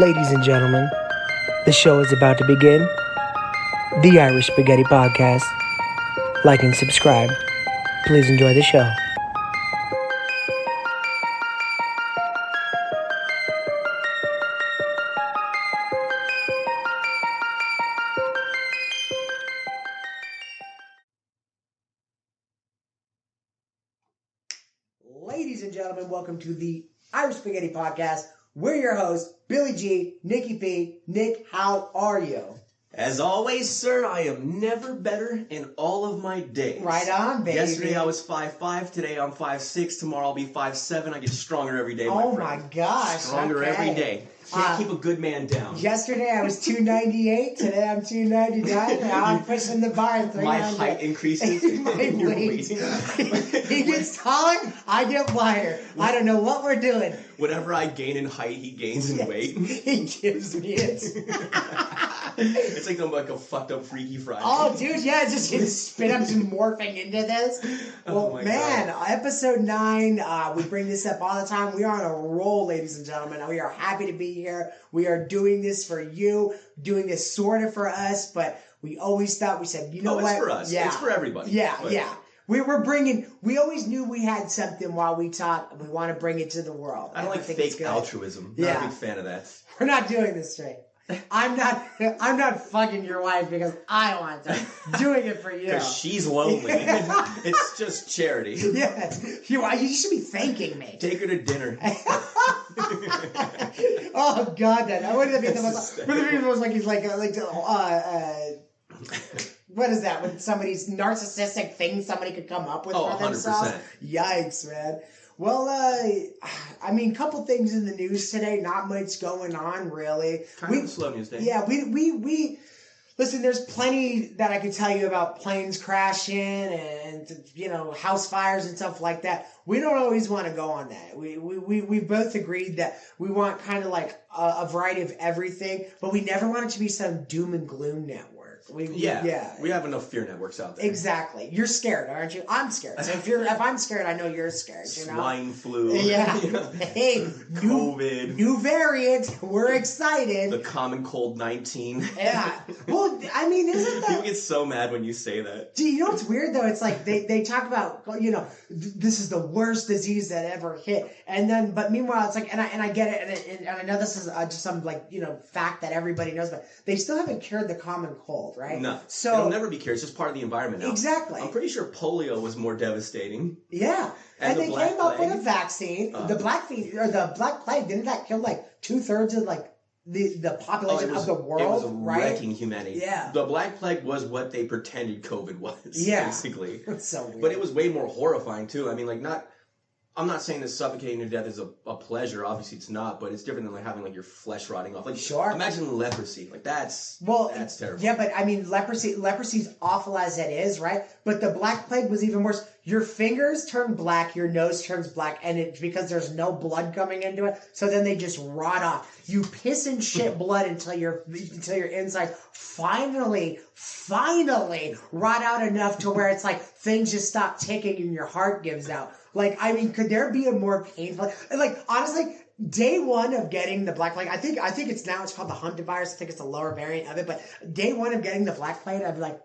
Ladies and gentlemen, the show is about to begin. The Irish Spaghetti Podcast. Like and subscribe. Please enjoy the show. Ladies and gentlemen, welcome to the Irish Spaghetti Podcast. We're your hosts, Billy G, Nikki P. Nick, how are you? As always, sir, I am never better in all of my days. Right on, baby. Yesterday I was 5'5", today I'm 5'6", tomorrow I'll be 5'7". I get stronger every day, Oh my friend. my gosh. Stronger okay. every day. Can't keep a good man down. Yesterday I was 298, today I'm 299, now I'm pushing the bar at 300. My height increases. My weight. He gets taller, I get wider. I don't know what we're doing. Whatever I gain in height, he gains in weight. He gives me it. It's like I'm like a fucked up Freaky Friday. Oh, dude, yeah, it's just spit up and morphing into this. Well, man, God. Episode 9, we bring this up all the time. We are on a roll, ladies and gentlemen. We are happy to be here. We are doing this for you, doing this sort of for us, but we always thought, we said, you know what? It's for us. Yeah. It's for everybody. Yeah, yeah. We always knew we had something while we taught, we want to bring it to the world. I don't like fake altruism. Yeah. Not a big fan of that. We're not doing this straight. I'm not fucking your wife because I want to. I'm doing it for you. Because she's lonely. It's just charity. Yes. You should be thanking me. Take her to dinner. Oh God, that wouldn't that be the most? Wouldn't it be the most like he's like what is that? When somebody's narcissistic thing somebody could come up with for themselves? 100%. Yikes, man. Well, I mean, couple things in the news today. Not much going on, really. Kind of a slow news day. Yeah, we listen. There's plenty that I could tell you about planes crashing and house fires and stuff like that. We don't always want to go on that. We both agreed that we want kind of like a variety of everything, but we never want it to be some doom and gloom network. We have enough fear networks out there. Exactly. You're scared, aren't you? I'm scared. So if I'm scared, I know you're scared. Swine flu. Yeah. Hey, COVID. New variant. We're excited. The common cold 19. Yeah. Well, I mean, isn't that... People get so mad when you say that. Do you know what's weird, though? It's like they talk about, this is the worst disease that ever hit. And then, but meanwhile, it's like, and I get it, and I know this is just some, fact that everybody knows, but they still haven't cured the common cold, right? No. So it'll never be cured. It's just part of the environment now. Exactly. I'm pretty sure polio was more devastating. Yeah. And they came up with a vaccine. The Black Plague, didn't that kill 2/3 of the population of the world? It was right? wrecking humanity. Yeah. The Black Plague was what they pretended COVID was. Yeah. Basically. That's so weird. But it was way more horrifying too. I mean, I'm not saying that suffocating to death is a pleasure. Obviously, it's not. But it's different than having your flesh rotting off. Sure. Imagine leprosy. That's terrible. Yeah, but I mean, leprosy's awful as it is, right? But the Black Plague was even worse. Your fingers turn black, your nose turns black, and it's because there's no blood coming into it. So then they just rot off. You piss and shit blood until your insides finally rot out enough to where it's things just stop ticking and your heart gives out. Could there be a more painful... honestly, day one of getting the Black Plague, I think it's called the Hunter virus. I think it's a lower variant of it. But day one of getting the Black Plague, I'd be like,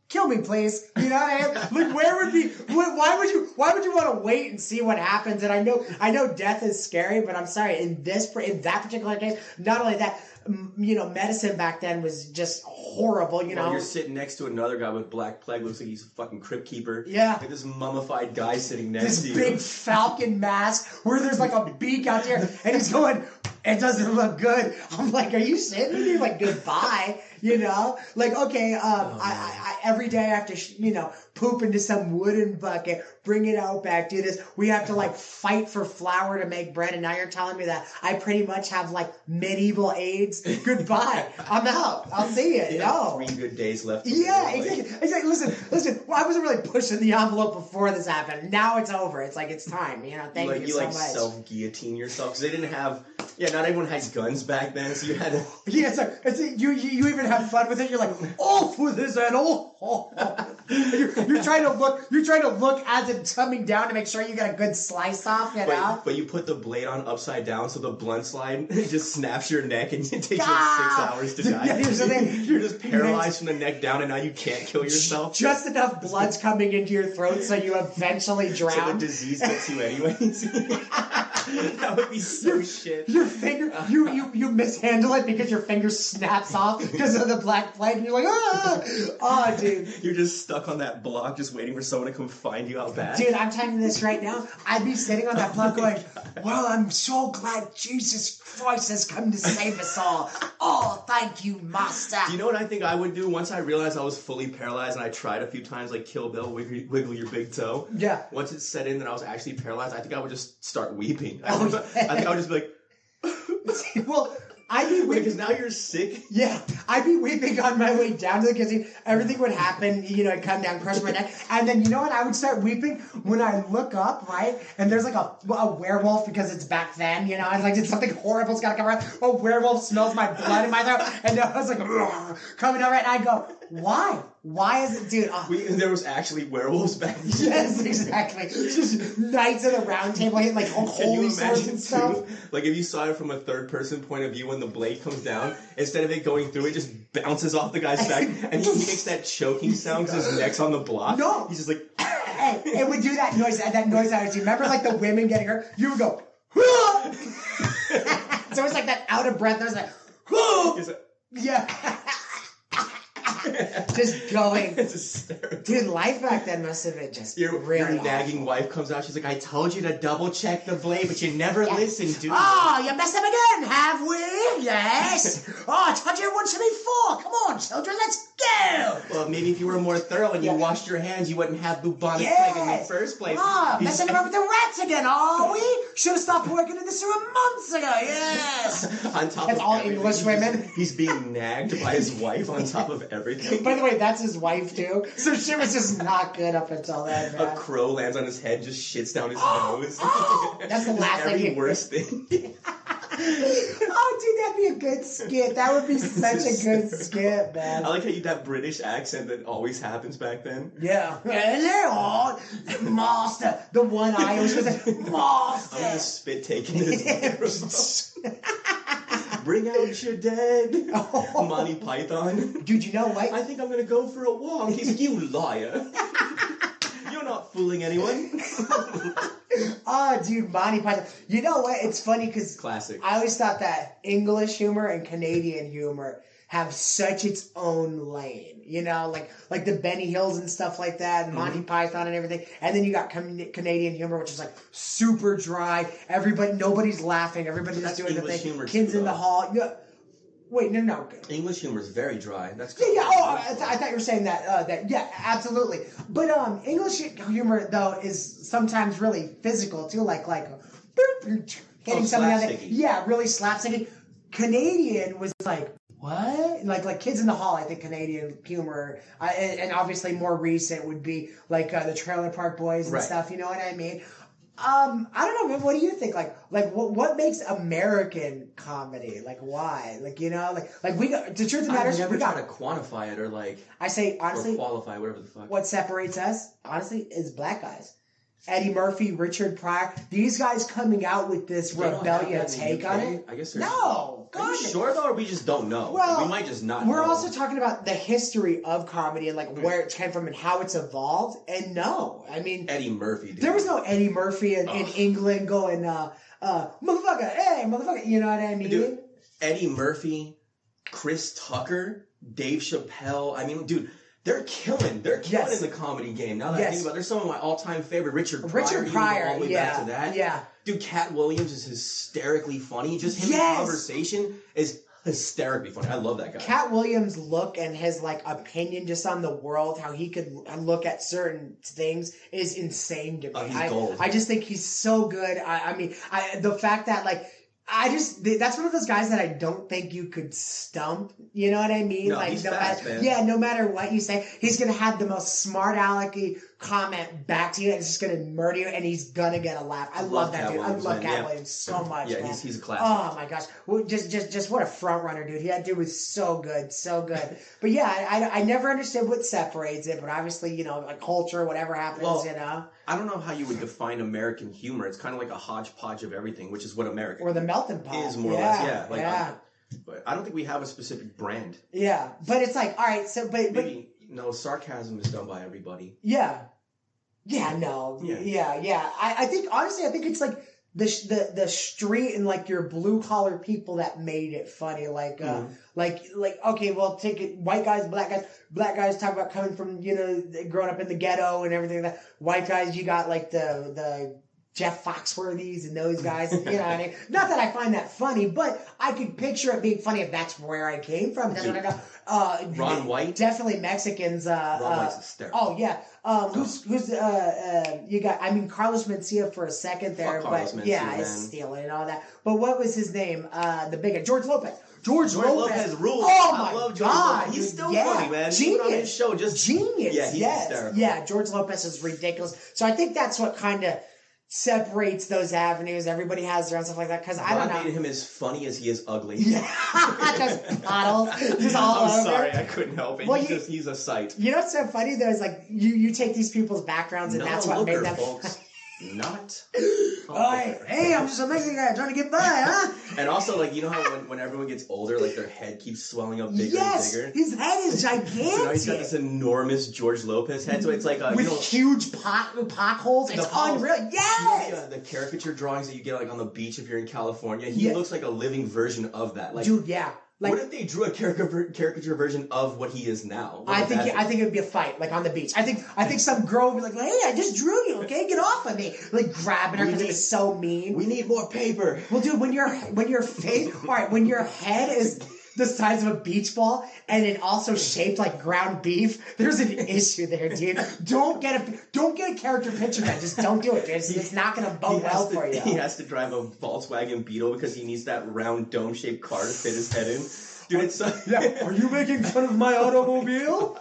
kill me, please. You know what I mean? Why would you want to wait and see what happens? And I know death is scary, but I'm sorry, in that particular case, not only that, medicine back then was just horrible, Well, you're sitting next to another guy with Black Plague, looks like he's a fucking crypt keeper. Yeah. This mummified guy sitting next to you. This big falcon mask where there's a beak out there, and he's going, it doesn't look good. I'm like, are you sitting with me? Goodbye. Okay, I every day I have to, poop into some wooden bucket, bring it out back, do this. We have to fight for flour to make bread, and now you're telling me that I pretty much have medieval AIDS. Goodbye. I'm out. I'll see you. No. 3 good days left. Yeah, exactly. Listen. Well, I wasn't really pushing the envelope before this happened. Now it's over. It's it's time. Thank you so much. You self-guillotine yourself because they didn't have Yeah, not everyone had guns back then, so you had to... Yeah, you even have fun with it. You're like, off with his head, you're trying to look as it's coming down to make sure you get a good slice off, you know? But you put the blade on upside down, so the blunt slide just snaps your neck, and it takes like 6 hours to die. You're just paralyzed from the neck down, and now you can't kill yourself. Just enough blood's coming into your throat, so you eventually drown. So the disease gets you anyways. That would be so shit. Your finger, you mishandle it because your finger snaps off because of the black plague, and you're like, oh, dude. You're just stuck on that block, just waiting for someone to come find you out back. Dude, I'm telling you this right now. I'd be sitting on that block going, well, I'm so glad Jesus Christ has come to save us all. Oh, thank you, Master. Do you know what I think I would do once I realized I was fully paralyzed and I tried a few times, like Kill Bill, wiggle your big toe? Yeah. Once it set in that I was actually paralyzed, I think I would just start weeping. I yeah. think I would just be like... Well, I'd be weeping. Because now you're sick? Yeah. I'd be weeping on my way down to the casino. Everything would happen, I'd come down, crush my neck. And then, you know what? I would start weeping when I look up, right? And there's like a werewolf, because it's back then, It's like, it's something horrible's got to come around. A werewolf smells my blood in my throat. And I was like, coming over, and I go, why? Why is it, dude? There was actually werewolves back then. Yes, exactly. Just knights at a round table hitting like holy swords and stuff. Too, like if you saw it from a third person point of view when the blade comes down, instead of it going through, it just bounces off the guy's back, and he makes that choking sound because his neck's on the block. No, he's just like. Hey, it would do that noise. That noise I would see. Remember, like the women getting hurt. You would go. So it's like that out of breath noise, like. Yeah. Just going. It's hysterical. Dude, life back then must have been just your really nagging wife comes out. She's like, I told you to double check the blade, but you never listened, dude. Oh, you messed up again, have we? Yes. Oh, I told you once before. Come on, children, let's go. Well, maybe if you were more thorough and you washed your hands, you wouldn't have bubonic plague in the first place. Oh, messing around with the rats again, are we? Should have stopped working in this room months ago, yes. On top That's of all English women. He's being nagged by his wife on top of everything. By the way, that's his wife too. So shit was just not good up until then. A crow lands on his head, just shits down his nose. That's the last thing. Every worst thing. Oh, dude, that'd be a good skit. That would be such a good skit, man. I like how you that British accent that always happens back then. Yeah. Hello, Master. The one eye was with Master. I'm gonna spit taking his microphone. Bring out your dead. Monty Python. Dude, you know what? I think I'm gonna go for a walk. He's like, you liar. You're not fooling anyone. Oh, dude, Monty Python. You know what? It's funny because classic. I always thought that English humor and Canadian humor have such its own lane. Like the Benny Hills and stuff like that, and Monty Python and everything. And then you got Canadian humor, which is like super dry. Nobody's laughing. Everybody's doing the thing. Kids in the hall. Yeah. Wait, no. English humor is very dry. That's yeah. Oh, I thought you were saying that. Yeah, absolutely. But English humor though is sometimes really physical too, like hitting something on it. Yeah, really slapsticky. Canadian was like what? Like Kids in the Hall. I think Canadian humor, and obviously more recent would be like the Trailer Park Boys and stuff. You know what I mean? I don't know, man. What do you think? Like what makes American comedy? Like, why? Like we got the truth of the matter is never try to quantify it or I say honestly, or qualify whatever the fuck. What separates us, honestly, is black guys. Eddie Murphy, Richard Pryor, these guys coming out with this rebellious take on it. I guess no. Are you sure though, or we just don't know? Well, we might just not. We're also talking about the history of comedy and where it came from and how it's evolved. And no, I mean Eddie Murphy. Dude. There was no Eddie Murphy in England going, motherfucker, hey, motherfucker. You know what I mean? Dude, Eddie Murphy, Chris Tucker, Dave Chappelle. I mean, dude. They're killing in the comedy game. Now that I think about it, they're some of my all-time favorite. Richard Pryor, all the way back to that. Yeah. Dude, Cat Williams is hysterically funny. Just him in conversation is hysterically funny. I love that guy. Cat Williams' look and his opinion just on the world, how he could look at certain things is insane to me. He's gold. I just think he's so good. I mean, the fact that that's one of those guys that I don't think you could stump. You know what I mean? No, he's fast, man. Yeah, no matter what you say, he's gonna have the most smart alecky comment back to you and it's just gonna murder you and he's gonna get a laugh. I love that dude. I love Cat Williams so much. Yeah, man. he's a classic. Oh my gosh. Well, just what a front runner, dude. That dude was so good, so good. But yeah, I never understood what separates it, but obviously, you know, like culture, whatever happens, you know. I don't know how you would define American humor. It's kind of like a hodgepodge of everything, which is what American or the melting pot is more or less. Yeah, but I don't think we have a specific brand. Yeah, but it's like, all right, so but no, sarcasm is done by everybody. Yeah. Yeah, no. Yeah. I think honestly, I think it's like the street and like your blue collar people that made it funny. Like like okay, well, take it. White guys, black guys talk about coming from, you know, growing up in the ghetto and everything like that. White guys, you got like the Jeff Foxworthy's and those guys, you know what I mean? Not that I find that funny, but I could picture it being funny if that's where I came from. That's what I go. Ron White? Definitely Mexicans. Ron White's hysterical. Oh, yeah. Who's you got, I mean, Carlos Mencia for a second there, but yeah, it's stealing and all that. But what was his name? The big George Lopez. George Lopez rules. Oh I my love George God. Lopez. He's still funny, man. Genius. On his show, just genius. Yeah, he's hysterical. Yeah, George Lopez is ridiculous. So I think that's what kind of separates those avenues. Everybody has their own stuff like that. Because I don't know. Made him as funny as he is ugly. Yeah, just bottles, just all over. I'm sorry, I couldn't help it. Well, he's a sight. You know what's so funny though is like you take these people's backgrounds and that's what made them. Folks. Not. Hey, I'm just a Mexican guy trying to get by, huh? And also, like, you know how when everyone gets older, like their head keeps swelling up bigger and bigger? His head is gigantic. So now he's got this enormous George Lopez head, so it's like with huge potholes. It's unreal. Yes. You know, the caricature drawings that you get like on the beach if you're in California. He looks like a living version of that. Like, dude, yeah. Like, what if they drew a caricature version of what he is now? I think it would be a fight, like on the beach. I think some girl would be like, "Hey, I just drew you, okay? Get off of me!" Like grabbing her because he's so mean. We need more paper. Well, dude, when your face, all right, when your head is the size of a beach ball and it also shaped like ground beef, there's an issue there, dude. Don't get a character picture, man. Just don't do it. It's not gonna bode well for you. He has to drive a Volkswagen Beetle because he needs that round dome-shaped car to fit his head in. Dude, it's Are you making fun of my automobile?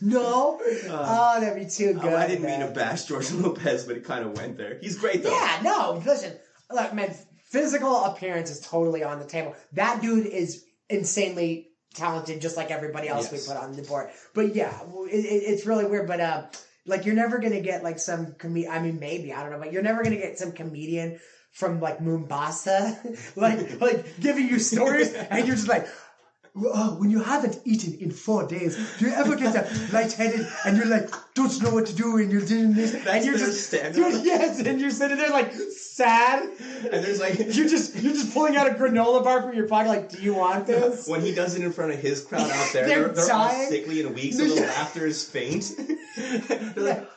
No. That'd be too good. I didn't mean to bash George Lopez, but it kind of went there. He's great though. Yeah, no. Listen, look, man. Physical appearance is totally on the table. That dude is insanely talented, just like everybody else we put on the board. But yeah, it's really weird. But like, you're never gonna get like some I mean, maybe, I don't know, but you're never gonna get some comedian from like Mombasa, like giving you stories, and you're just like, when you haven't eaten in 4 days, do you ever get that lightheaded and you're like, don't know what to do and you're doing this and you're just dude, yes, and you're sitting there like sad and there's like you're just pulling out a granola bar from your pocket like, do you want this? When he does it in front of his crowd out there, they're all sickly and weak, so the laughter is faint. They're like,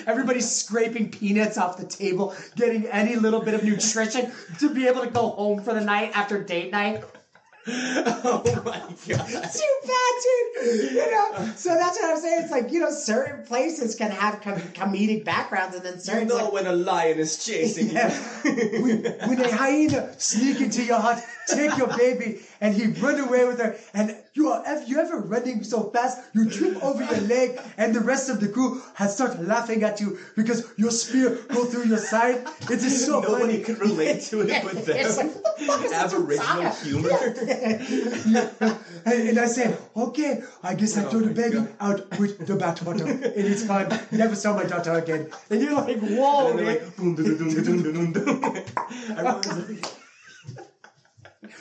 everybody's scraping peanuts off the table, getting any little bit of nutrition to be able to go home for the night after date night. Oh my God. Too bad, dude. You know, so that's what I'm saying. It's like, you know, certain places can have comedic backgrounds, and then certain. You know, when a lion is chasing you. When a hyena sneak into your hut, take your baby, and he run away with her, and you ever running so fast you trip over your leg, and the rest of the crew has started laughing at you because your spear go through your side. It is so funny. Nobody could relate to it but them. It's like, what the fuck is Aboriginal humor. And I said, okay, I guess I throw the baby out with the bathwater. And it's fine. Never saw my daughter again. And you're like, whoa, and they're like, boom, boom, boom, boom, boom, boom. Everyone's like,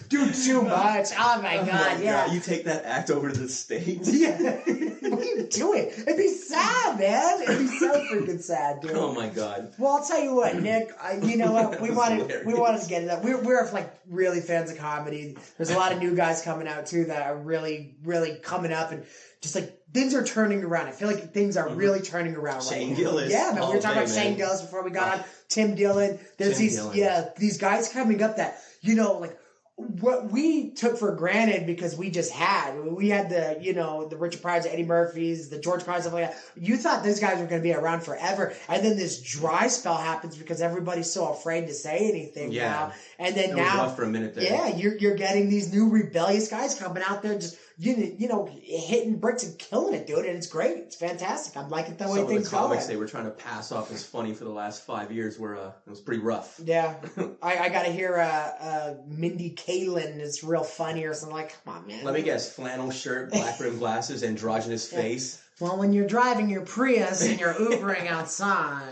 dude, too much. Oh my God, yeah. You take that act over to the States? Yeah. What are you doing? It'd be sad, man. It'd be so freaking sad, dude. Oh my God. Well, I'll tell you what, Nick. You know what? We wanted to get it up. We're like really fans of comedy. There's a lot of new guys coming out too that are really, really coming up, and just like things are turning around. I feel like things are really turning around Shane right Gillis. now. Yeah, man. We were talking about Shane Gillis before we got on. Tim Dillon. There's these guys coming up that, you know, like, what we took for granted because we had the, you know, the Richard Pryor's, Eddie Murphy's, the George Carlins, stuff like that. You thought those guys were going to be around forever. And then this dry spell happens because everybody's so afraid to say anything now. And then it was rough for a minute there. Yeah, you're getting these new rebellious guys coming out there just hitting bricks and killing it, dude. And it's great. It's fantastic. I like it the way Some things of the comics go. they were trying to pass off as funny for the last 5 years were it was pretty rough. Yeah, I got to hear Mindy Kaling is real funny or something. Like, come on, man. Let me guess: flannel shirt, black rim glasses, androgynous face. Well, when you're driving your Prius and you're Ubering outside.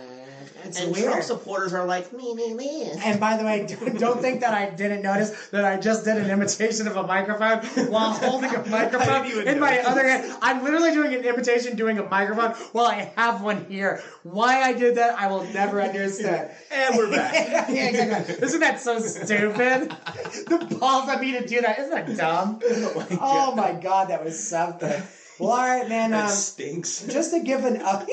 And weird. Trump supporters are like, me. And by the way, don't think that I didn't notice that I just did an imitation of a microphone while holding a microphone in my other hand. I'm literally doing an imitation doing a microphone while I have one here. Why I did that, I will never understand. And we're back. Yeah, exactly. Isn't that so stupid? The balls of me to do that. Isn't that dumb? Oh my God, that was something. Well, all right, man. That stinks. Just to give an up.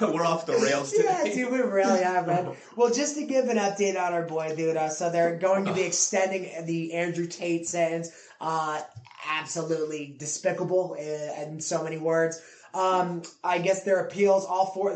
We're off the rails today. Yeah, dude, we really are, man. Well, just to give an update on our boy, dude. So they're going to be extending the Andrew Tate sentence. Absolutely despicable in so many words. I guess their appeals,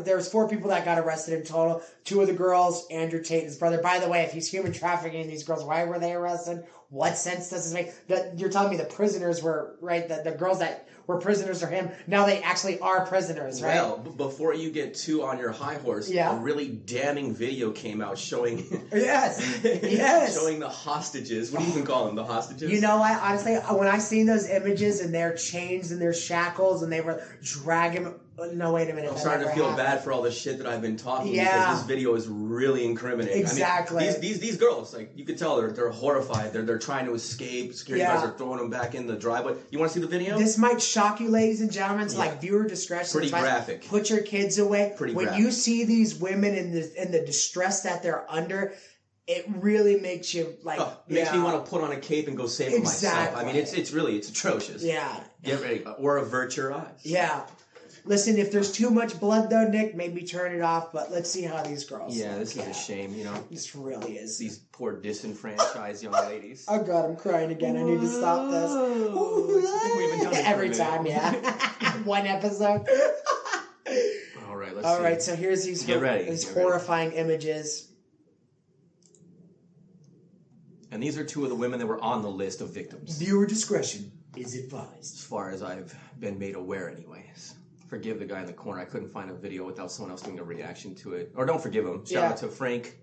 there's 4 people that got arrested in total. 2 of the girls, Andrew Tate, his brother. By the way, if he's human trafficking these girls, why were they arrested? What sense does this make? You're telling me the prisoners were, right, the girls that were prisoners are him, now they actually are prisoners, right? Well, before you get too on your high horse, a really damning video came out showing... Yes. Showing the hostages. What do you even call them, the hostages? You know what, honestly, when I seen those images and their chains and their shackles and they were dragging... No, wait a minute. I'm starting to feel bad for all the shit that I've been talking because this video is really incriminating. Exactly. I mean, these girls, like you could tell they're horrified. They're trying to escape. Security guards are throwing them back in the driveway. You want to see the video? This might shock you, ladies and gentlemen. So like viewer discretion. Pretty graphic. Put your kids away. When you see these women in the distress that they're under, it really makes you like. Makes me want to put on a cape and go save them myself. I mean, it's atrocious. Yeah. Get ready or avert your eyes. Yeah. Listen, if there's too much blood, though, Nick, maybe turn it off. But let's see how these girls. Yeah, this is a shame, you know. This really is. These poor disenfranchised young ladies. Oh God, I'm crying again. I need to stop this. We've been done every time, yeah. One episode. All right, let's. All right, so here's these horrifying images. And these are 2 of the women that were on the list of victims. Viewer discretion is advised. As far as I've been made aware, anyways. Forgive the guy in the corner. I couldn't find a video without someone else doing a reaction to it. Or don't forgive him. Shout out to Frank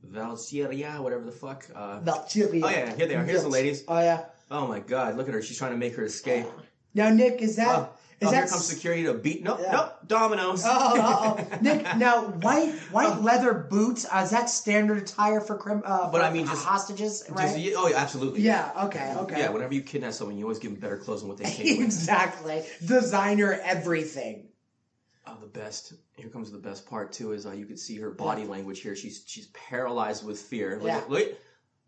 Valcieria, whatever the fuck. Valcieria. Oh, yeah. Here they are. Here's the ladies. Oh, yeah. Oh, my God. Look at her. She's trying to make her escape. Now, Nick, is that... here comes security to beat... Nope, Dominoes. Nick, now, white leather boots, is that standard attire for just hostages, right? Yeah, absolutely. Yeah, okay. Yeah, whenever you kidnap someone, you always give them better clothes than what they came with. Exactly. Designer everything. Oh, the best. Here comes the best part, too, is you can see her body language here. She's paralyzed with fear.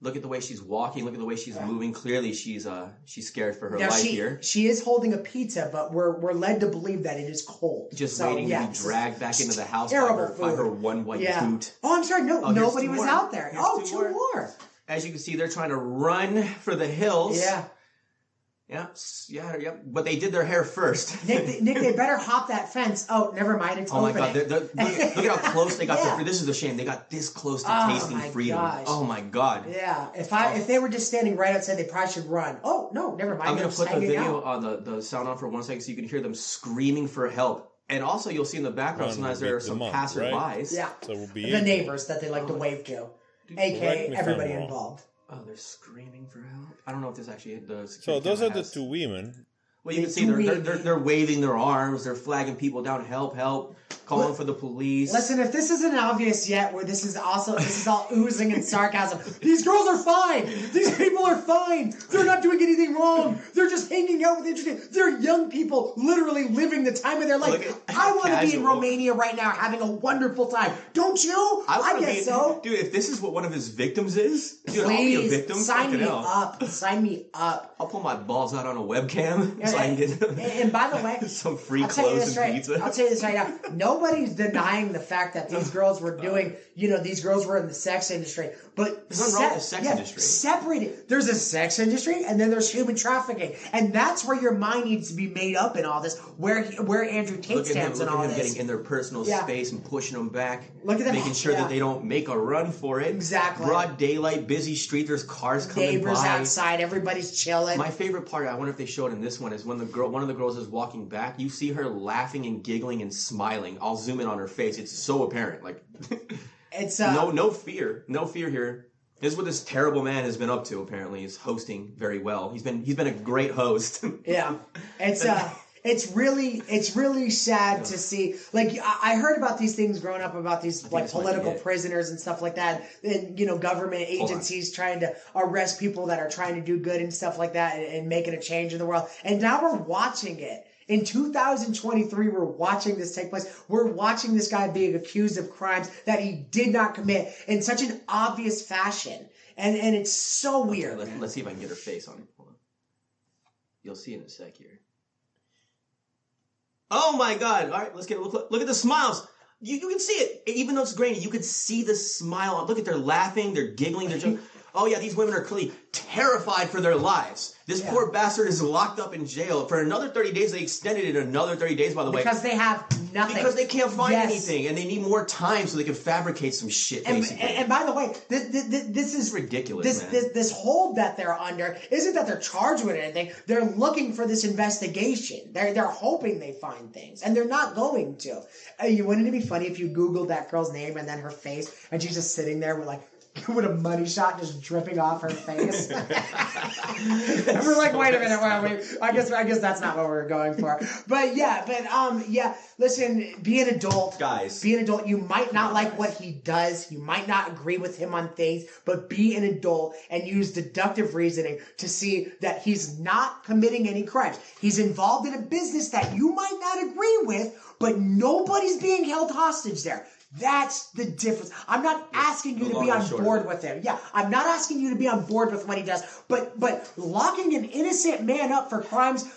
Look at the way she's walking. Look at the way she's moving. Clearly, she's scared for her life here. She is holding a pizza, but we're led to believe that it is cold. Just waiting to be dragged back into the house by her one white boot. Oh, I'm sorry. No, nobody was out there. Here's 2 more. As you can see, they're trying to run for the hills. Yeah. Yeah. But they did their hair first. Nick, they better hop that fence. Oh, never mind. It's opening. Oh my God! Look at how close they got. This is a shame. They got this close to tasting freedom. Gosh. Oh my God! Yeah. If they were just standing right outside, they probably should run. Oh no, never mind. I'm gonna put the video on the sound on for 1 second so you can hear them screaming for help. And also, you'll see in the background sometimes there are some passerbys. Right? Yeah. So we'll be the neighbors that they like to wave to, aka everybody involved. Oh, they're screaming for help. I don't know if this actually does. So those are the 2 women. Well, you can see they're waving their arms. They're flagging people down. Help! Calling for the police. Listen, if this isn't obvious yet, where this is all oozing in sarcasm. These girls are fine. These people are fine. They're not doing anything wrong. They're just hanging out with interesting. They're young people, literally living the time of their life. I want to be in Romania right now, having a wonderful time. Don't you? I guess so. Dude, if this is what one of his victims is, dude, please, I'll be a victim. Sign me up. Sign me up. I'll pull my balls out on a webcam. so I can get and by the way, some free clothes and pizza. I'll tell you this right now. Nobody's denying the fact that these girls were doing, these girls were in the sex industry. But there's nothing wrong with the sex industry. Separated. There's a sex industry and then there's human trafficking. And that's where your mind needs to be made up in all this, where Andrew Tate stands in all this. Look at him getting in their personal space and pushing them back. Look at them. Making sure that they don't make a run for it. Exactly. Broad daylight, busy street, there's cars coming by. Neighbors outside, everybody's chilling. My favorite part, I wonder if they showed in this one, is when one of the girls is walking back, you see her laughing and giggling and smiling. I'll zoom in on her face. It's so apparent. Like it's no fear here. This is what this terrible man has been up to. Apparently, he's hosting very well. He's been a great host. Yeah, it's really sad to see. Like I heard about these things growing up about these like political prisoners and stuff like that, and government agencies trying to arrest people that are trying to do good and stuff like that, and making a change in the world. And now we're watching it. In 2023, we're watching this take place. We're watching this guy being accused of crimes that he did not commit in such an obvious fashion. And it's so weird. Okay, let's see if I can get her face on it. Hold on. You'll see in a sec here. Oh my God. All right, let's get a look. Look at the smiles. You can see it. Even though it's grainy, you can see the smile. Look at, they're laughing, they're giggling, they're joking. Oh yeah, these women are clearly terrified for their lives. This poor bastard is locked up in jail for another 30 days. They extended it another 30 days, by the way. Because they have nothing. Because they can't find anything, and they need more time so they can fabricate some shit, basically. And by the way, this is ridiculous, this hold that they're under isn't that they're charged with anything. They're looking for this investigation. They're hoping they find things, and they're not going to. Wouldn't it be funny if you Googled that girl's name and then her face, and she's just sitting there with a money shot just dripping off her face. And we're like, wait a minute, I guess that's not what we're going for. But listen, be an adult. Guys. Be an adult. You might not like what he does. You might not agree with him on things, but be an adult and use deductive reasoning to see that he's not committing any crimes. He's involved in a business that you might not agree with, but nobody's being held hostage there. That's the difference. I'm not asking you to be on board with him. Yeah, I'm not asking you to be on board with what he does. But locking an innocent man up for crimes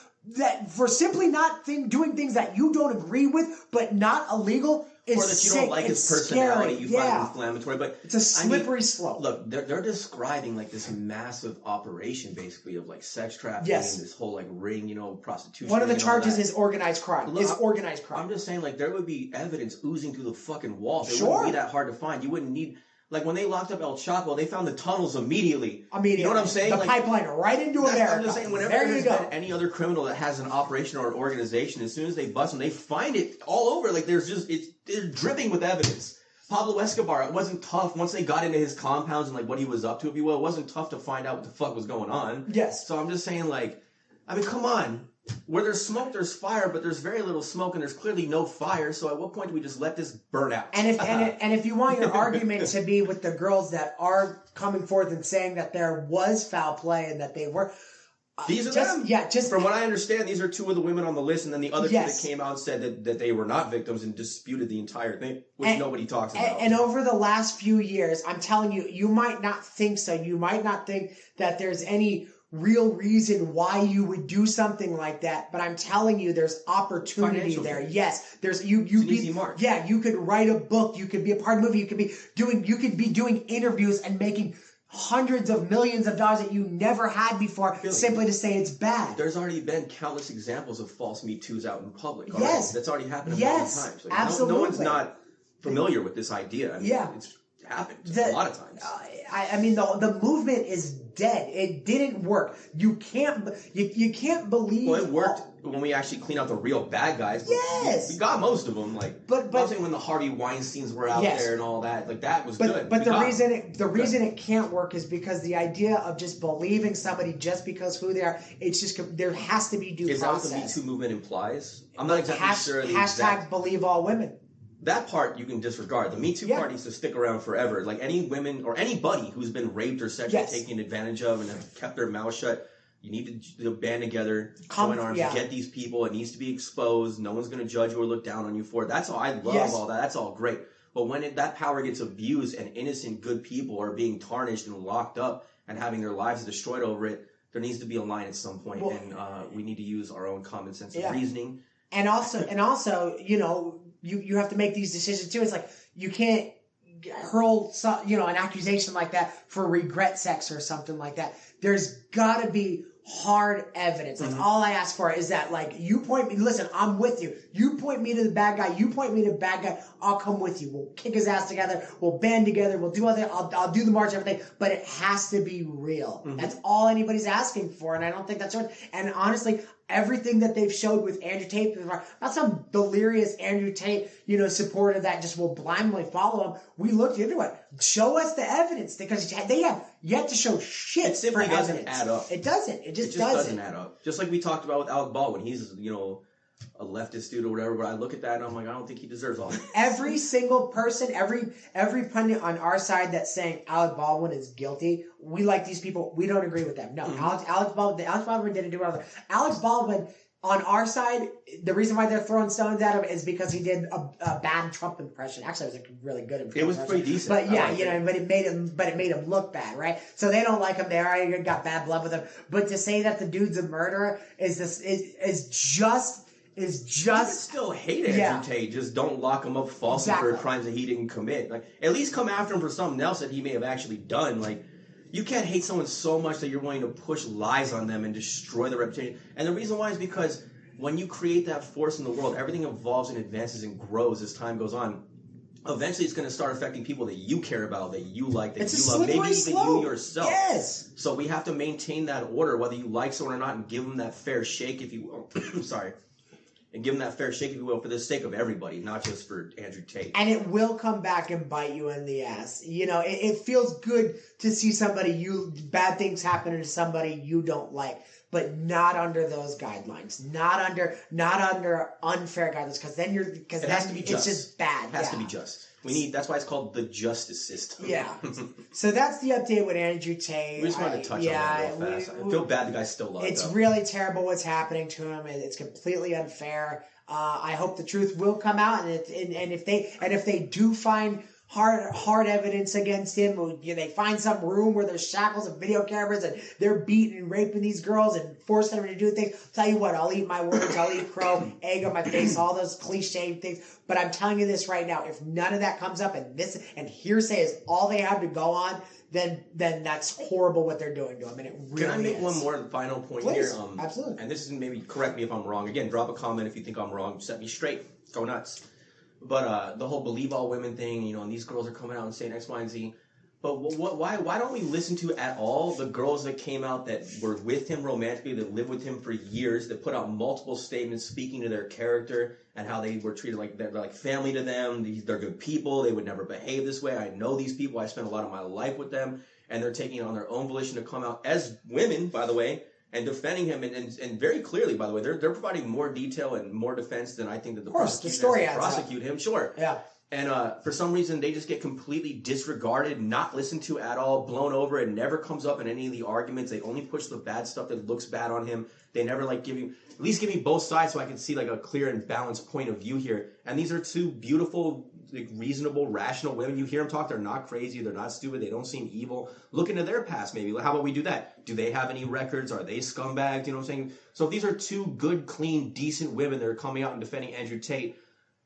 for simply not doing things that you don't agree with, but not illegal, is or that you don't like his personality, you find it inflammatory. But it's a slippery slope. Look, they're describing like this massive operation, basically, of like sex trafficking, and this whole like ring, prostitution. One of the charges is organized crime. I'm just saying, like, there would be evidence oozing through the fucking walls. It wouldn't be that hard to find. You wouldn't need. Like, when they locked up El Chapo, they found the tunnels immediately. You know what I'm saying? The pipeline right into America. I'm just saying, whenever there's been any other criminal that has an operation or an organization, as soon as they bust them, they find it all over. Like, they're dripping with evidence. Pablo Escobar, it wasn't tough. Once they got into his compounds and, like, what he was up to, if you will, it wasn't tough to find out what the fuck was going on. Yes. So I'm just saying, like, come on. Where there's smoke, there's fire, but there's very little smoke, and there's clearly no fire. So at what point do we just let this burn out? And if you want your argument to be with the girls that are coming forth and saying that there was foul play and that they were, these are them. Yeah, from what I understand, these are two of the women on the list, and then the other two that came out and said that they were not victims and disputed the entire thing, which nobody talks about. And over the last few years, I'm telling you, you might not think so. You might not think that there's any real reason why you would do something like that, but I'm telling you, there's opportunity there. Yes, there's easy mark. Yeah, you could write a book, you could be a part of a movie, you could be doing interviews and making hundreds of millions of dollars that you never had before, simply to say it's bad. There's already been countless examples of false Me Too's out in public. Yes, that's already happened a million times. Like, absolutely. No one's not familiar with this idea. I mean, it's happened a lot of times. The movement is dead. It didn't work. You can't believe. Well, it worked when we actually cleaned out the real bad guys. Yes, we got most of them. Like, but I'm saying when the Harvey Weinsteins were out there and all that, like that was good. But the reason it can't work is because the idea of just believing somebody just because who they are, it's just there has to be due process. Is that what the Me Too movement implies? I'm not exactly sure. Hashtag believe all women. That part you can disregard. The Me Too part needs to stick around forever. Like any women or anybody who's been raped or sexually taken advantage of and have kept their mouth shut, you need to band together, join arms, get these people. It needs to be exposed. No one's going to judge you or look down on you for it. That's all. I love all that. That's all great. But when that power gets abused and innocent good people are being tarnished and locked up and having their lives destroyed over it, there needs to be a line at some point, and we need to use our own common sense of reasoning. And also, you know, you have to make these decisions too. It's like you can't hurl an accusation like that for regret sex or something like that. There's got to be hard evidence. That's all I ask for, is that, like, you point me, listen, I'm with you. You point me to the bad guy, you point me to the bad guy, I'll come with you. We'll kick his ass together, we'll band together, we'll do all that, I'll do the march, everything, but it has to be real. That's all anybody's asking for, and I don't think that's right. And honestly, everything that they've showed with Andrew Tate, not some delirious Andrew Tate, you know, supporter that just will blindly follow him. We looked into it. Show us the evidence, because they have yet to show shit. It simply for doesn't evidence. add up. It doesn't. It just doesn't add up. Just like we talked about with Alec Baldwin. He's, you know, a leftist dude or whatever, but I look at that and I'm like, I don't think he deserves all that. Every single person, every pundit on our side that's saying Alec Baldwin is guilty, we like these people. We don't agree with them. No, Alex Baldwin didn't do it. Alex Baldwin, on our side, the reason why they're throwing stones at him is because he did a bad Trump impression. Actually, it was a really good impression. It was pretty decent. But yeah, you know, but it made him look bad, right? So they don't like him. They already got bad blood with him. But to say that the dude's a murderer is just. You can still hate Andrew Tate. Just don't lock him up falsely for crimes that he didn't commit. Like, at least come after him for something else that he may have actually done. Like, you can't hate someone so much that you're willing to push lies on them and destroy their reputation. And the reason why is because when you create that force in the world, everything evolves and advances and grows as time goes on. Eventually, it's going to start affecting people that you care about, that you like, that you love, maybe even you yourself. Yes. So we have to maintain that order, whether you like someone or not, and give them that fair shake, if you will. Sorry. And give them that fair shake, if you will, for the sake of everybody, not just for Andrew Tate. And it will come back and bite you in the ass. You know, it feels good to see bad things happen to somebody you don't like, but not under those guidelines, not under unfair guidelines, because then it has to be just. It's just bad. It has to be just. That's why it's called the justice system. Yeah. So that's the update with Andrew Tate. We just wanted to touch on that real fast. I feel bad the guy's still locked up. It's really terrible what's happening to him, and it's completely unfair. I hope the truth will come out, and if they do find hard evidence against him, or they find some room where there's shackles and video cameras and they're beating and raping these girls and forcing them to do things. I'll tell you what, I'll eat my words, I'll eat crow, egg on my face, all those cliche things. But I'm telling you this right now, if none of that comes up and hearsay is all they have to go on, then that's horrible what they're doing to him, and it really is. Can I make one more final point Please, here? Absolutely. And this is, maybe correct me if I'm wrong. Again, drop a comment if you think I'm wrong. Set me straight. Go nuts. But the whole believe all women thing, you know, and these girls are coming out and saying X, Y, and Z. But why don't we listen to at all the girls that came out that were with him romantically, that lived with him for years, that put out multiple statements speaking to their character and how they were treated like they're like family to them. They're good people. They would never behave this way. I know these people. I spent a lot of my life with them, and they're taking it on their own volition to come out as women, by the way, and defending him, and very clearly, by the way, they're providing more detail and more defense than I think that the prosecution has to prosecute him. Sure. Yeah. And for some reason, they just get completely disregarded, not listened to at all, blown over. It never comes up in any of the arguments. They only push the bad stuff that looks bad on him. They never give me both sides so I can see a clear and balanced point of view here. And these are two beautiful, reasonable, rational women. You hear them talk, they're not crazy, they're not stupid, they don't seem evil. Look into their past maybe. How about we do that? Do they have any records? Are they scumbags? You know what I'm saying? So if these are two good, clean, decent women that are coming out and defending Andrew Tate,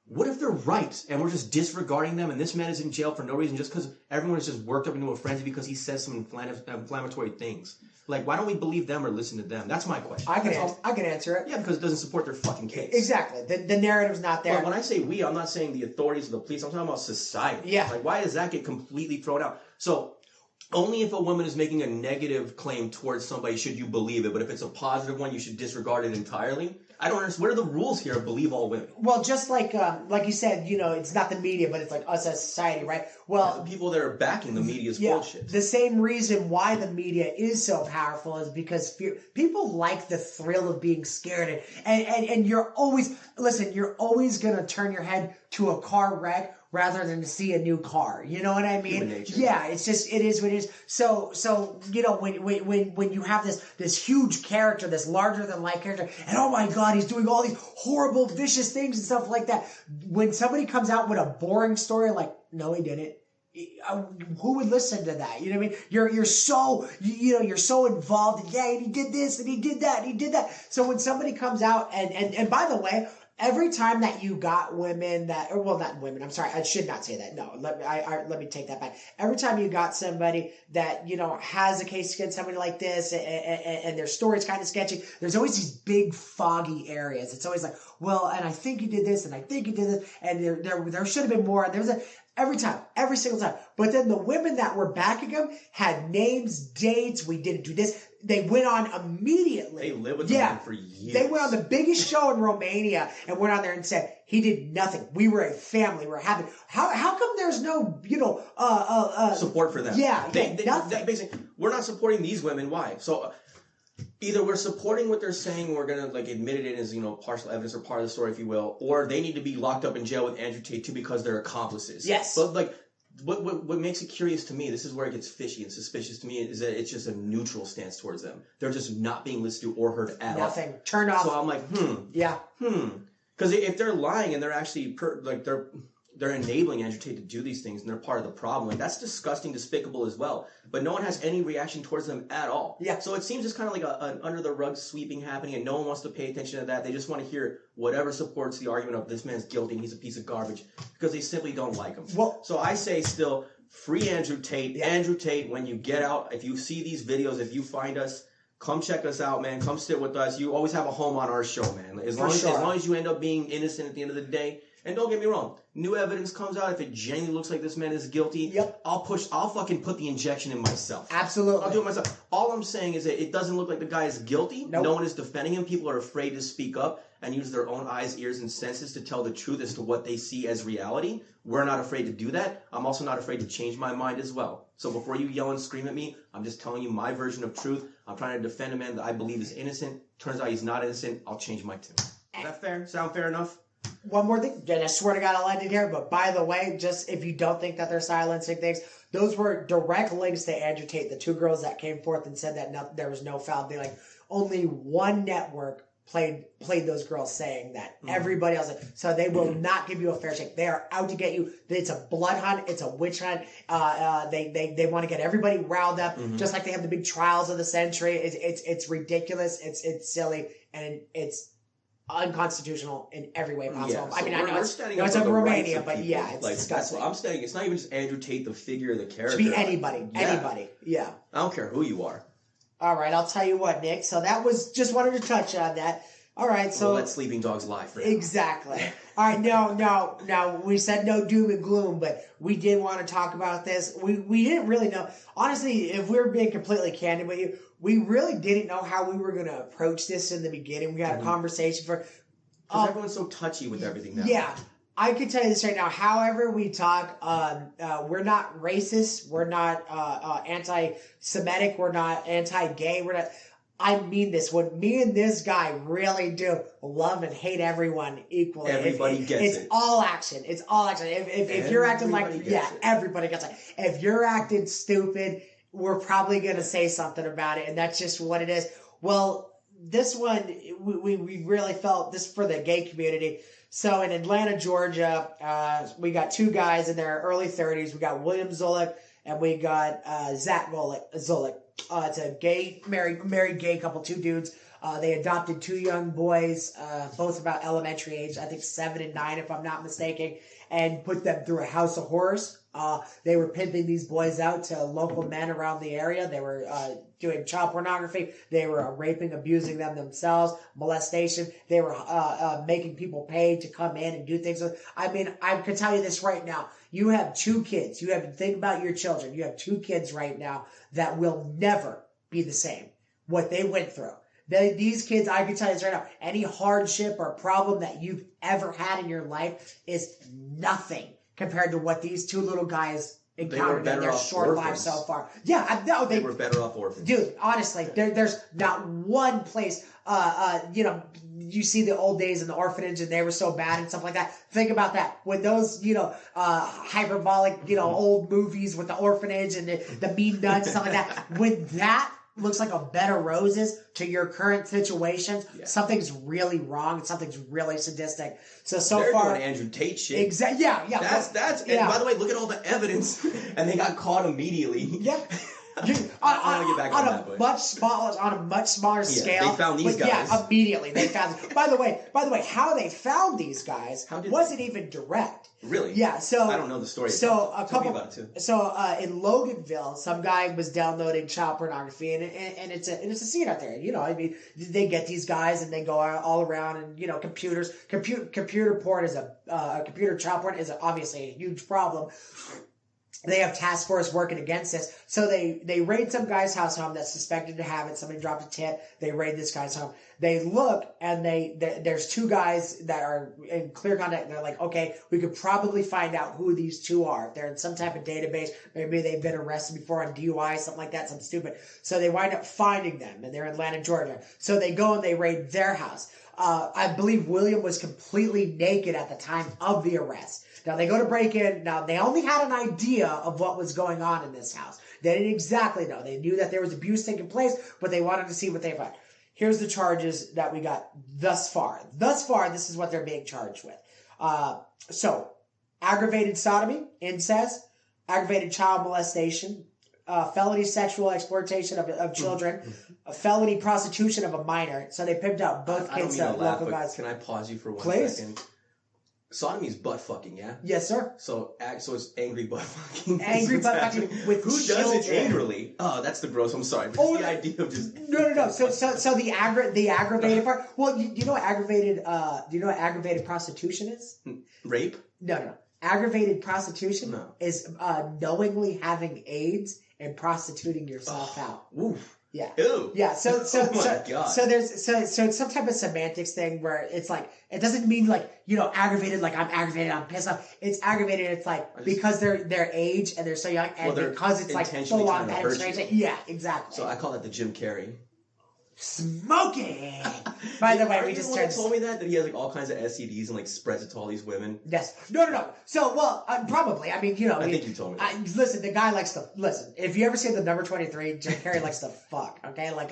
what if they're right and we're just disregarding them and this man is in jail for no reason just because everyone is just worked up into a frenzy because he says some inflammatory things? Why don't we believe them or listen to them? That's my question. I can answer it. Yeah, because it doesn't support their fucking case. Exactly. The narrative's not there. But when I say we, I'm not saying the authorities or the police. I'm talking about society. Yeah. Why does that get completely thrown out? So only if a woman is making a negative claim towards somebody should you believe it. But if it's a positive one, you should disregard it entirely. I don't understand. What are the rules here of believe all women? Well, just like you said, it's not the media, but it's like us as society, right? Well, the people that are backing the media's bullshit. The same reason why the media is so powerful is because people like the thrill of being scared, and you're always going to turn your head to a car wreck rather than to see a new car. You know what I mean? Human nature. Yeah, it is what it is. So when you have this huge character, this larger than life character, and oh my God, he's doing all these horrible, vicious things and stuff like that. When somebody comes out with a boring story like, no, he didn't. who would listen to that? You know what I mean? You're so, you're so involved. And, yeah, and he did this and he did that and he did that. So when somebody comes out and by the way, every time that you got women that, or well, not women, I'm sorry, I should not say that. No, let me take that back. Every time you got somebody that, has a case against somebody like this and their story's kind of sketchy, there's always these big foggy areas. It's always like, well, and I think you did this and I think you did this and there should have been more. And every time, every single time. But then the women that were backing him had names, dates. We didn't do this. They went on immediately. They lived with the man for years. They went on the biggest show in Romania and went on there and said, he did nothing. We were a family. We were happy. How come there's no, support for them? Yeah, nothing. Basically, we're not supporting these women. Why? So either we're supporting what they're saying, we're gonna admit it as partial evidence or part of the story, if you will, or they need to be locked up in jail with Andrew Tate too because they're accomplices. Yes. But what makes it curious to me, this is where it gets fishy and suspicious to me, is that it's just a neutral stance towards them. They're just not being listened to or heard at all. Nothing. Turn off. So I'm like, Yeah. Because if they're lying and they're actually they're enabling Andrew Tate to do these things and they're part of the problem, that's disgusting, despicable as well. But no one has any reaction towards them at all. Yeah. So it seems just kind of like an under the rug sweeping happening, and no one wants to pay attention to that. They just want to hear whatever supports the argument of this man's guilty and he's a piece of garbage because they simply don't like him. Well, so I say still, free Andrew Tate. Yeah. Andrew Tate, when you get out, if you see these videos, if you find us, come check us out, man. Come sit with us. You always have a home on our show, man. As long as you end up being innocent at the end of the day. And don't get me wrong, new evidence comes out. If it genuinely looks like this man is guilty, yep. I'll fucking put the injection in myself. Absolutely. I'll do it myself. All I'm saying is that it doesn't look like the guy is guilty. Nope. No one is defending him. People are afraid to speak up and use their own eyes, ears, and senses to tell the truth as to what they see as reality. We're not afraid to do that. I'm also not afraid to change my mind as well. So before you yell and scream at me, I'm just telling you my version of truth. I'm trying to defend a man that I believe is innocent. Turns out he's not innocent. I'll change my tune. Is that fair? Sound fair enough? One more thing, and I swear to God I'll end it here, but by the way, just if you don't think that they're silencing things, those were direct links to Andrew Tate, the two girls that came forth and said that there was no foul. They only one network played those girls saying that. Everybody else, so they will not give you a fair shake. They are out to get you. It's a blood hunt. It's a witch hunt. They want to get everybody riled up, just like they have the big trials of the century. It's ridiculous. It's silly, and it's unconstitutional in every way possible. Yeah, so I mean, I know it's in Romania, but yeah, it's disgusting. That's what I'm saying. It's not even just Andrew Tate, the figure, the character. It should be anybody. Anybody. Yeah. I don't care who you are. All right, I'll tell you what, Nick. So that was, just wanted to touch on that. All right, so... We'll let sleeping dogs lie for now. Exactly. All right, no, we said no doom and gloom, but we did want to talk about this. We didn't really know. Honestly, if we were being completely candid with you, we really didn't know how we were going to approach this in the beginning. We had a conversation for... Because everyone's so touchy with everything now. Yeah. I can tell you this right now. However we talk, we're not racist. We're not anti-Semitic. We're not anti-gay. We're not... I mean this. What me and this guy really do, love and hate everyone equally. Everybody gets it. It's all action. It's all action. If you're acting like... everybody gets it. If you're acting stupid, we're probably going to say something about it, and that's just what it is. Well, this one, we really felt this for the gay community. So in Atlanta, Georgia, we got two guys in their early 30s. We got William Zulik and we got Zach Zulik. It's a gay, married gay couple, two dudes. They adopted two young boys, both about elementary age, I think 7 and 9 if I'm not mistaken, and put them through a house of horrors. They were pimping these boys out to local men around the area. They were doing child pornography. They were raping, abusing them themselves, molestation. They were making people pay to come in and do things. I mean, I can tell you this right now. You have two kids. You have to think about your children. You have two kids right now that will never be the same. What they went through. These kids, I can tell you this right now, any hardship or problem that you've ever had in your life is nothing compared to what these two little guys encountered in their short lives so far. Yeah, no, they were better off orphans. Dude, honestly, there's not one place, you see the old days in the orphanage and they were so bad and stuff like that. Think about that. When those, hyperbolic, old movies with the orphanage and the mean nuns and stuff like that, when that looks like a bed of roses to your current situations, something's really wrong. Something's really sadistic. So They're far, doing Andrew Tate shit. Exactly. Yeah. That's. And by the way, look at all the evidence, and they got caught immediately. Yeah. On a much smaller scale. They found these guys. Yeah, immediately they found. By the way, how they found these guys wasn't even direct. Really? Yeah. So I don't know the story. So Tell me about it too. So in Loganville, some guy was downloading child pornography, and it's a scene out there. You know, I mean, they get these guys and they go all around, and you know, computer porn is computer child porn is obviously a huge problem. They have task force working against this. So they raid some guy's house home that's suspected to have it. Somebody dropped a tip. They raid this guy's home. They look, and there's two guys that are in clear contact. And they're like, okay, we could probably find out who these two are. They're in some type of database. Maybe they've been arrested before on DUI, something like that, something stupid. So they wind up finding them, and they're in Atlanta, Georgia. So they go and they raid their house. I believe William was completely naked at the time of the arrest. Now, they go to break in. Now, they only had an idea of what was going on in this house. They didn't exactly know. They knew that there was abuse taking place, but they wanted to see what they found. Here's the charges that we got thus far. Thus far, this is what they're being charged with. So, aggravated sodomy, incest, aggravated child molestation, felony sexual exploitation of children, a felony prostitution of a minor. So they pimped out both kids. Local guys. Can I pause you for 1 Please? second? Sodomy is butt fucking, yeah? Yes, sir. So it's angry butt fucking. Angry butt fucking with Who children. does it angrily? Oh, that's the gross. I'm sorry. But the idea of just no. So the aggravated part. Well, you know what aggravated? Do you know what aggravated prostitution is? Rape? No. Aggravated prostitution is knowingly having AIDS and prostituting yourself out. Oof. Yeah. Ew. Yeah. So God. So there's it's some type of semantics thing where it's like it doesn't mean like, you know, aggravated like I'm aggravated, I'm pissed off. It's aggravated. It's like because their age and they're so young and because it's like full on penetration. Yeah, exactly. So I call that the Jim Carrey. Smoking. By the way, we just told me that he has like all kinds of STDs and like spreads it to all these women. Yes. No. So, well, probably. I mean, you know. I think you told me that. Listen, the guy likes to listen. If you ever see the number 23, Jim Carrey likes to fuck. Okay, like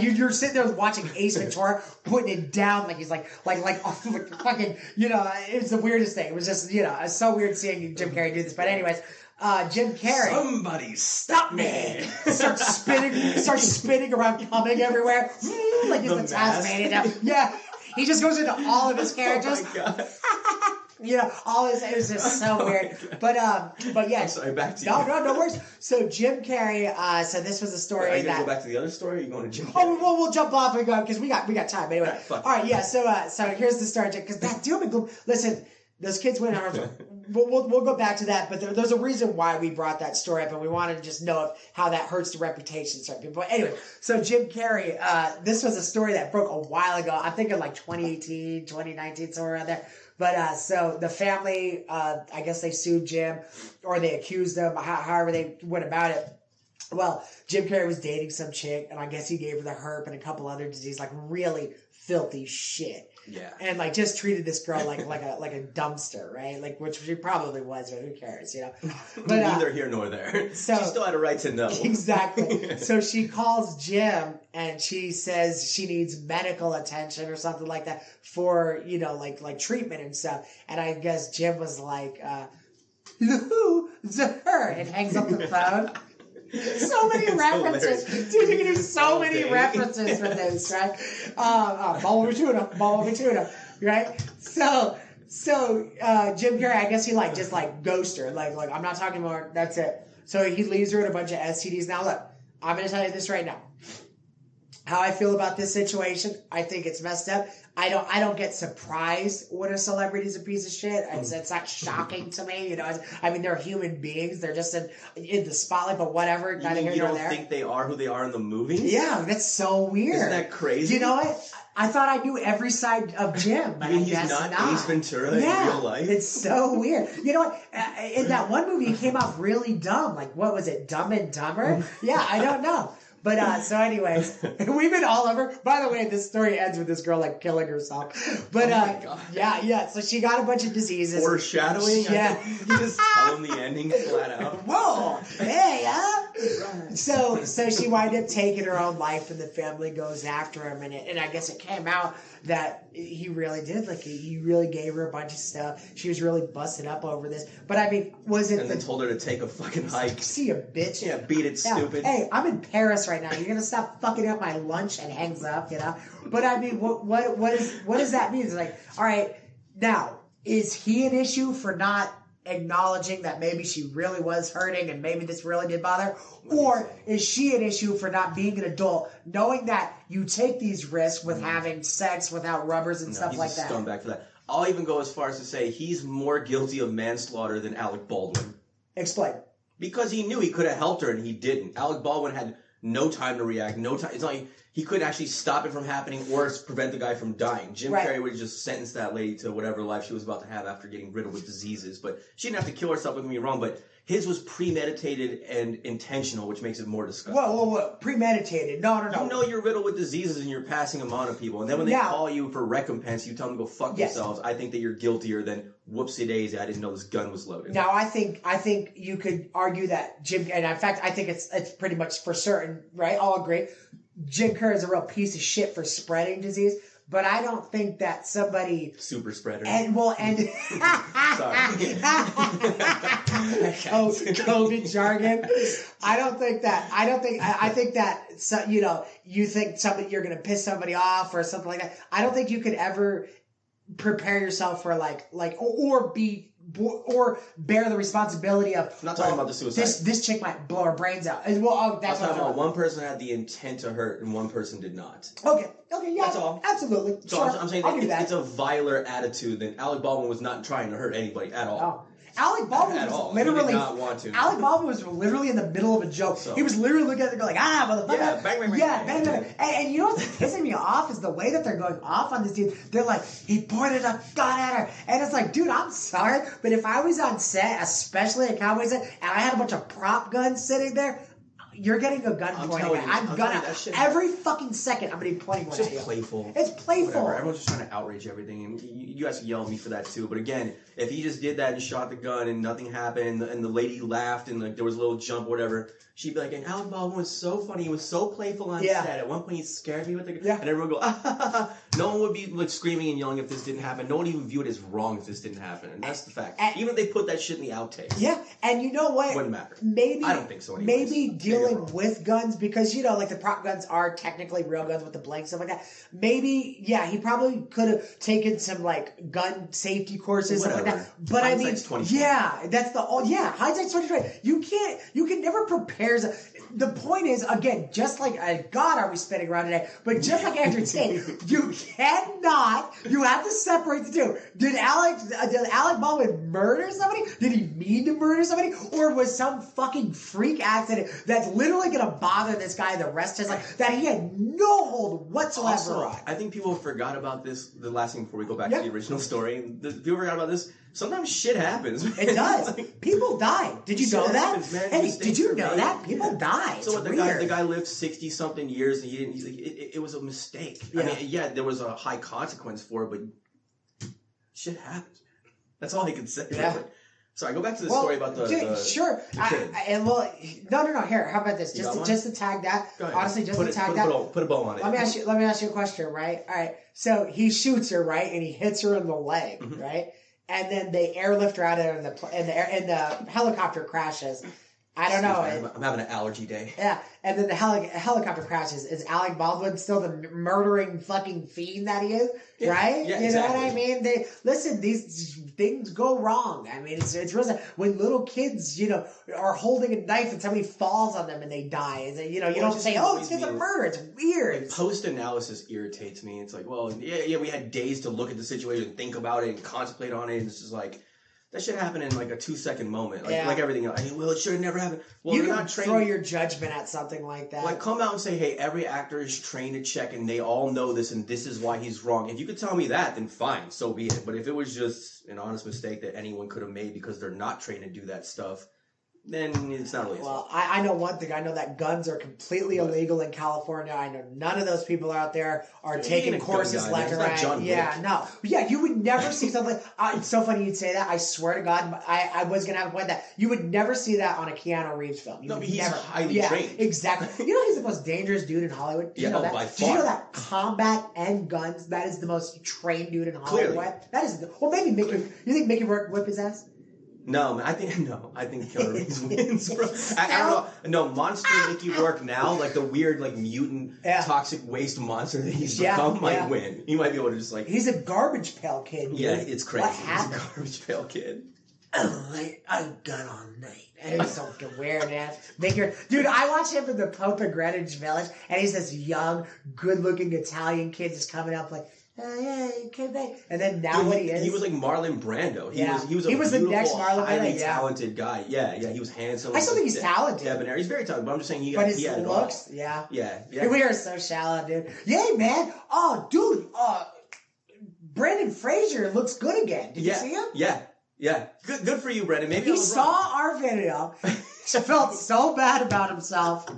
you're sitting there watching Ace Ventura, putting it down like he's like fucking. You know, it was the weirdest thing. It was just it's so weird seeing Jim Carrey do this. But anyways. Jim Carrey. Somebody stop me! starts spinning around, coming everywhere, like he's the Tasmanian. Yeah, he just goes into all of his characters. Oh my God. All his it was just so weird. But yeah. I'm sorry, back to you. No worries. So Jim Carrey. So this was a story. Are you gonna go back to the other story? Or are you going to Jim Carrey? Oh, well, we'll jump off and go because we got time anyway. All right, yeah. So here's the story because that doom and gloom. Listen. Those kids went on. We'll go back to that, but there's a reason why we brought that story up, and we wanted to just know how that hurts the reputation of certain people. But anyway, so Jim Carrey, this was a story that broke a while ago. I'm thinking like 2018, 2019, somewhere around there. But so the family, I guess they sued Jim, or they accused him, however they went about it. Well, Jim Carrey was dating some chick, and I guess he gave her the herp and a couple other diseases, like really filthy shit. Yeah. And like just treated this girl like a dumpster, right? Like which she probably was, but who cares, you know? But neither here nor there. So she still had a right to know. Exactly. So she calls Jim and she says she needs medical attention or something like that for, like treatment and stuff. And I guess Jim was like, who? It's her, and hangs up the phone. So many references. Hilarious. Dude, you can do so many references with this, right? Ball over tuna, right? So Jim Carrey, I guess he just ghost her. Like, I'm not talking more, that's it. So he leaves her in a bunch of STDs. Now look, I'm going to tell you this right now. How I feel about this situation, I think it's messed up. I don't get surprised when a celebrity's a piece of shit. It's not shocking to me. I mean, they're human beings. They're just in the spotlight, but whatever. You don't think they are who they are in the movies? Yeah, that's so weird. Isn't that crazy? You know what? I thought I knew every side of Jim, but I guess not. He's not Ace Ventura in real life? It's so weird. You know what? In that one movie, he came out really dumb. Like, what was it? Dumb and Dumber? Yeah, I don't know. But, so anyways, we've been all over. By the way, this story ends with this girl, killing herself. But, yeah. So she got a bunch of diseases. Foreshadowing? Yeah. You just tell them the ending flat out. Whoa! Hey, So she wind up taking her own life, and the family goes after him, and I guess it came out that he really did, like, he really gave her a bunch of stuff. She was really busted up over this. But I mean, was it? And then told her to take a fucking hike. See a bitch. Yeah, beat it, stupid. Hey, I'm in Paris right now. You're gonna stop fucking up my lunch, and hangs up, you know. But I mean, what does that mean? It's like, all right, now is he an issue for not acknowledging that maybe she really was hurting and maybe this really did bother her? Or is she an issue for not being an adult, knowing that you take these risks with having sex without rubbers and stuff like that? He's a scumbag for that. I'll even go as far as to say he's more guilty of manslaughter than Alec Baldwin. Explain. Because he knew he could have helped her and he didn't. Alec Baldwin had no time to react, no time. It's like he couldn't actually stop it from happening or prevent the guy from dying. Jim Carrey would have just sentenced that lady to whatever life she was about to have after getting riddled with diseases. But she didn't have to kill herself, don't get me wrong, but his was premeditated and intentional, which makes it more disgusting. Whoa. Premeditated. No. You know you're riddled with diseases and you're passing them on to people. And then when they call you for recompense, you tell them to go fuck themselves. I think that you're guiltier than whoopsie-daisy, I didn't know this gun was loaded. Now, I think you could argue that Jim, and in fact, I think it's pretty much for certain, right? I'll agree. Jim Carrey is a real piece of shit for spreading disease. But I don't think that somebody super spreader sorry. COVID jargon. I think that so, you think somebody you're gonna piss somebody off or something like that. I don't think you could ever prepare yourself for or bear the responsibility of. I'm not talking about the suicide. This chick might blow her brains out. Well, that's what I'm talking about. One person had the intent to hurt, and one person did not. Okay, yeah, that's all. Absolutely. So sure. I'm saying that it's a viler attitude than Alec Baldwin was not trying to hurt anybody at all. Oh. Alec Baldwin was literally. He did not want to. Alec Baldwin was literally in the middle of a joke. So, he was literally looking at it, going like, motherfucker. Yeah, bang. And you know what's pissing me off is the way that they're going off on this dude. They're like, he pointed a gun at her, and it's like, dude, I'm sorry, but if I was on set, especially a cowboy set, and I had a bunch of prop guns sitting there. You're getting a gun pointing at me. I'm gonna every fucking second. I'm gonna be pointing one at you. It's just playful. It's playful. Whatever. Everyone's just trying to outrage everything, and you guys can yell at me for that too. But again, if he just did that and shot the gun and nothing happened, and the lady laughed and like there was a little jump, or whatever, she'd be like, "And Alec Baldwin was so funny. He was so playful on set. At one point, he scared me with the gun." And everyone would go, "Ah, ha, ha." No one would be like screaming and yelling if this didn't happen. No one even view it as wrong if this didn't happen, and that's the fact. Even if they put that shit in the outtakes. Yeah, and you know what? Wouldn't matter. Maybe I don't think so. Anyways. Maybe dealing with guns because like the prop guns are technically real guns with the blanks stuff like that. Maybe he probably could have taken some like gun safety courses and like that. But hindsight's 20/20. That's hindsight's 20/20. You can never prepare. The point is, again, just like God, are we spinning around today? But just like Andrew Tate, you have to separate the two. Did Alec Baldwin murder somebody? Did he mean to murder somebody? Or was some fucking freak accident that's literally going to bother this guy the rest of his life that he had no hold whatsoever on? I think people forgot about this, the last thing before we go back to the original story. People forgot about this. Sometimes shit happens. It does. People die. Did you know that? Happens, man. Hey, did you know that? People die. So what, the guy lived 60-something years and he didn't. He's like, it was a mistake. Yeah. I mean, there was a high consequence for it, but shit happens. That's all he could say. Yeah. So I go back to the story about the sure. The kid. No. Here, how about this? Just to tag that. Honestly, just to tag that. Put a bow on it. Let me ask you a question, right? All right. So he shoots her, right, and he hits her in the leg, right, and then they airlift her out of and the helicopter crashes. I don't know. I'm having an allergy day. Yeah, and then the helicopter crashes. Is Alec Baldwin still the murdering fucking fiend that he is? Yeah. Right? Yeah, you exactly. know what I mean? These things go wrong. I mean, it's real. When little kids, are holding a knife and somebody falls on them and they die. You don't say, "Oh, it's just a murder." It's weird. Post analysis irritates me. It's like, well, we had days to look at the situation, think about it, and contemplate on it. And it's just like. That should happen in like a 2-second moment, like everything else. I mean, it should have never happened. Well, you you're can not trained. Throw your judgment at something like that. Like, come out and say, hey, every actor is trained to check, and they all know this, and this is why he's wrong. If you could tell me that, then fine, so be it. But if it was just an honest mistake that anyone could have made because they're not trained to do that stuff, then it's not really his fault. Well, I know one thing. I know that guns are completely illegal in California. I know none of those people out there are taking courses left and right. No. Yeah, you would never see something. It's so funny you'd say that. I swear to God, I was going to have a point that you would never see that on a Keanu Reeves film. But he's highly trained. Exactly. You know he's the most dangerous dude in Hollywood? Did you know that? By far. Did you know that combat and guns, that is the most trained dude in Hollywood? Clearly. That is, maybe Mickey, you think Mickey Rourke whip his ass? No, I think Keanu Reeves wins, bro. I don't know. No, Monster Mickey Rourke now, like the weird, like mutant, toxic waste monster that he's become, might win. He might be able to just like. He's a garbage pail kid. Dude. Yeah, it's crazy. What happened? He's a garbage pail kid. I got all night. It's so fucking weird, man. Dude, I watched him in the Pope of Greenwich Village, and he's this young, good-looking Italian kid just coming up like. And then now what he is? He was like Marlon Brando. He was the next Marlon Brando. Highly talented guy. Yeah, he was handsome. I still think he's talented. Debonair. He's very talented, but I'm just saying he had it looks, all. Yeah. We are so shallow, dude. Yeah, man. Oh, dude. Brandon Fraser looks good again. Did you see him? Yeah. Good for you, Brandon. Maybe he saw our video. He felt so bad about himself.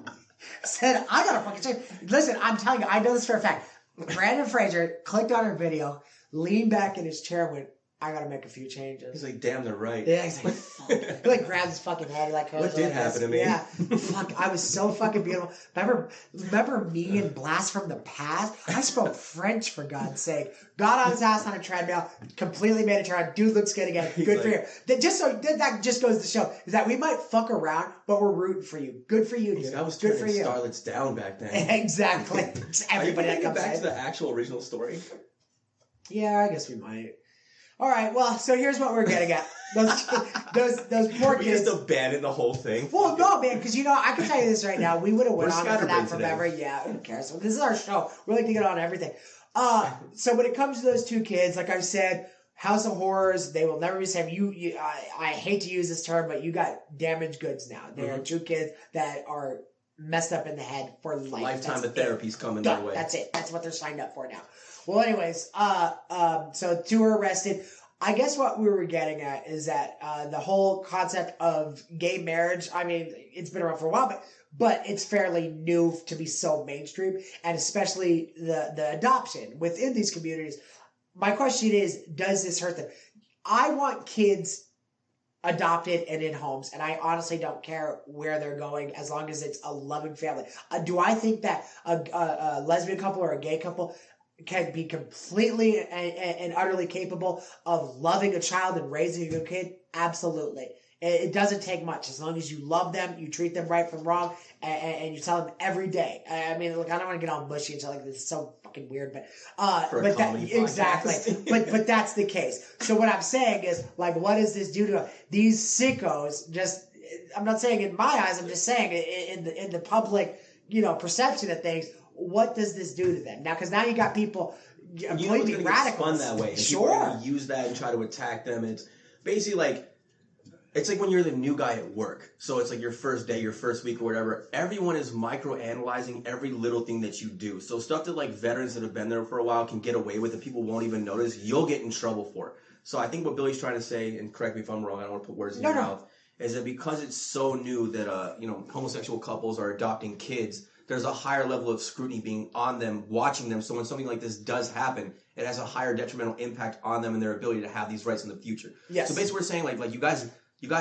Said, I gotta fucking change. Listen, I'm telling you, I know this for a fact. Brandon Fraser clicked on her video, leaned back in his chair, and went, I gotta make a few changes. He's like, damn, they're right. Yeah, he's like, fuck. He like grabs his fucking head. Like, what did happen to me? Yeah. Fuck, I was so fucking beautiful. Remember me in Blast from the Past? I spoke French, for God's sake. Got on his ass on a treadmill, completely made a turn. Dude looks good again. Good for you. That just goes to show is that we might fuck around, but we're rooting for you. Good for you, dude. I was good for you. Starlets down back then. Exactly. Everybody that comes back to the actual original story. Yeah, I guess we might. All right, well, so here's what we're getting at. Those poor kids. We just abandoned the whole thing. Well, no, man, because I can tell you this right now. We would have went on for that forever. Yeah, who cares? This is our show. We like to get on everything. So when it comes to those two kids, like I said, House of Horrors, they will never be the same. I hate to use this term, but you got damaged goods now. There are two kids that are messed up in the head for life. Lifetime of therapy's coming their way. That's it. That's what they're signed up for now. Well, anyways, so two were arrested. I guess what we were getting at is that the whole concept of gay marriage, I mean, it's been around for a while, but it's fairly new to be so mainstream, and especially the adoption within these communities. My question is, does this hurt them? I want kids adopted and in homes, and I honestly don't care where they're going as long as it's a loving family. Do I think that a lesbian couple or a gay couple can be completely and utterly capable of loving a child and raising a good kid? Absolutely. It doesn't take much. As long as you love them, you treat them right from wrong, and you tell them every day. I mean, look, I don't want to get all mushy and stuff like this. It's so fucking weird, but exactly. but that's the case. So what I'm saying is, like, what does this do to these sickos? Just, I'm not saying in my eyes. I'm just saying in the public, perception of things. What does this do to them now? Because now you got people completely radical. Fun that way. And people are going to use that and try to attack them. It's basically like. It's like when you're the new guy at work. So it's like your first day, your first week or whatever. Everyone is micro-analyzing every little thing that you do. So stuff that like veterans that have been there for a while can get away with and people won't even notice, you'll get in trouble for it. So I think what Billy's trying to say, and correct me if I'm wrong, I don't want to put words in your mouth, is that because it's so new that homosexual couples are adopting kids, there's a higher level of scrutiny being on them, watching them. So when something like this does happen, it has a higher detrimental impact on them and their ability to have these rights in the future. Yes. So basically we're saying like you guys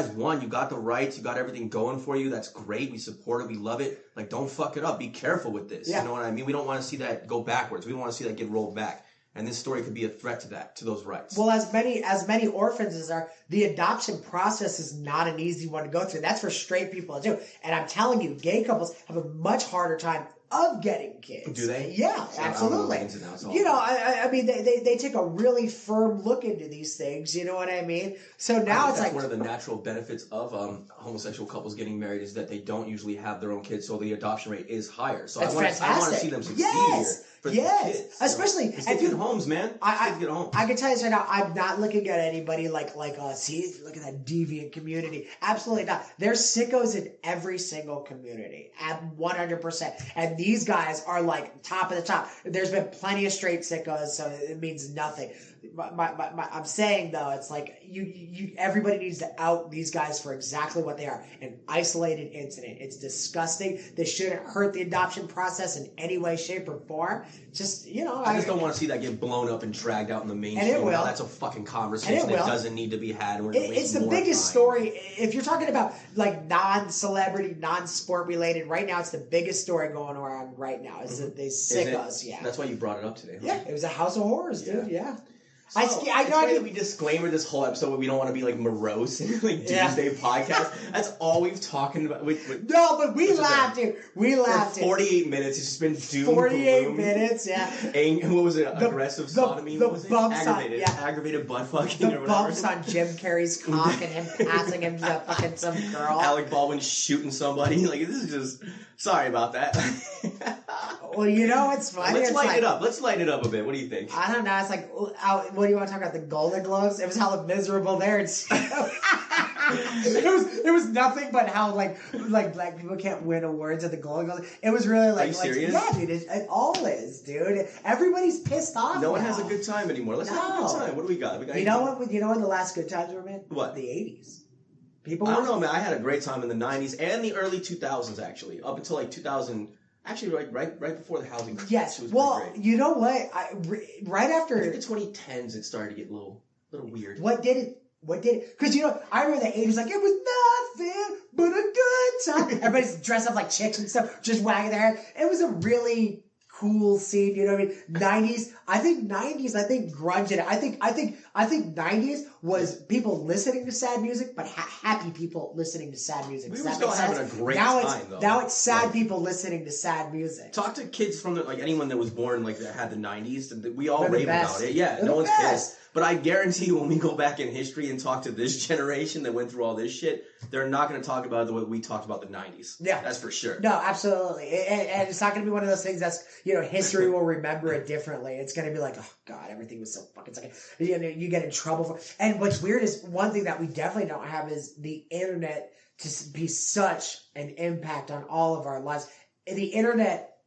won, you got the rights, you got everything going for you. That's great. We support it. We love it. Like, don't fuck it up. Be careful with this. Yeah. You know what I mean? We don't want to see that go backwards. We don't want to see that get rolled back. And this story could be a threat to those rights. Well, as many orphans as are, the adoption process is not an easy one to go through. That's for straight people to do. And I'm telling you, gay couples have a much harder time of getting kids. Do they? Yeah, absolutely. I mean, they take a really firm look into these things. You know what I mean? So now it's like one of the natural benefits of homosexual couples getting married is that they don't usually have their own kids, so the adoption rate is higher. So I want to see them succeed here. For the kids, especially if you get homes, man. I can tell you this right now. I'm not looking at anybody like see, look at that deviant community. Absolutely not. There's sickos in every single community at 100%, and these guys are like top of the top. There's been plenty of straight sickos, so it means nothing. I'm saying though, it's like everybody needs to out these guys for exactly what they are, an isolated incident. It's disgusting. They shouldn't hurt the adoption process in any way, shape, or form. Just, I just don't want to see that get blown up and dragged out in the mainstream. And it will. Now that's a fucking conversation that doesn't need to be had. And it's the biggest story. If you're talking about like non-celebrity, non-sport related, right now it's the biggest story going around right now. Is that they sick us? Yeah. That's why you brought it up today. Huh? Yeah, it was a house of horrors, dude. Yeah. So, I know that we disclaimer this whole episode, but we don't want to be like morose and like Doomsday podcast. That's all we've talking about. No, but we laughed, dude. We laughed. For 48 minutes, it's just been doom. 48 minutes, yeah. What was it? Aggressive sodomy. The what was bumps it? Aggravated butt fucking. The bumps on Jim Carrey's cock and him passing him to fucking some girl. Alec Baldwin shooting somebody. Like, this is just. Sorry about that. Well, it's funny. Let's light it up. Let's light it up a bit. What do you think? I don't know. It's like, what do you want to talk about? The Golden Globes? It was hella miserable there. It was nothing but how like black people can't win awards at the Golden Globes. It was really like, are you serious? Yeah, dude. It all is, dude. Everybody's pissed off. No one has a good time anymore. Let's have a good time. What do we got? You know what? You know when the last good times were, man? What? The 80s. I don't know, man. I had a great time in the 90s and the early 2000s, actually. Up until like 2000. Actually, right before the housing crisis. Yes. Was well, great. you know what? Right after the 2010s, it started to get a little weird. What did it? Because I remember the 80s, like, it was nothing but a good time. Everybody's dressed up like chicks and stuff, just wagging their head. It was a really cool scene, you know what I mean? 90s, I think grunge and I think 90s was people listening to sad music, but happy people listening to sad music. We were still having a great time, though. Now it's sad people listening to sad music. Talk to kids from anyone that was born like that had the 90s, and we all rave about it. Yeah, no one's pissed. But I guarantee you, when we go back in history and talk to this generation that went through all this shit, they're not going to talk about it the way we talked about the 90s. Yeah. That's for sure. No, absolutely. And it's not going to be one of those things that's, history will remember it differently. It's going to be like, oh, God, everything was so fucking sucky. You get in trouble for it. And what's weird is one thing that we definitely don't have is the internet to be such an impact on all of our lives. The internet,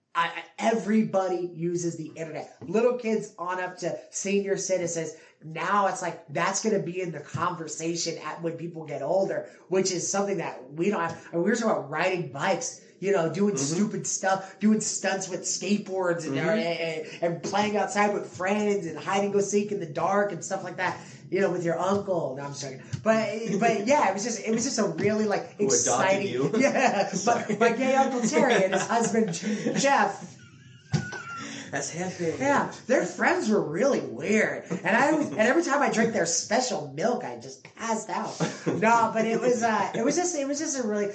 everybody uses the internet. Little kids on up to senior citizens. Now it's like that's going to be in the conversation when people get older, which is something that we don't have. And we were talking about riding bikes, doing stupid stuff, doing stunts with skateboards and playing outside with friends and hide and go seek in the dark and stuff like that. With your uncle. No, I'm just joking. But yeah, it was just a really exciting. Who adopted you? Yeah, my gay Uncle Terry and his husband Jeff. That's hefty. Yeah, their friends were really weird, and every time I drink their special milk, I just passed out. No, but it was just a really,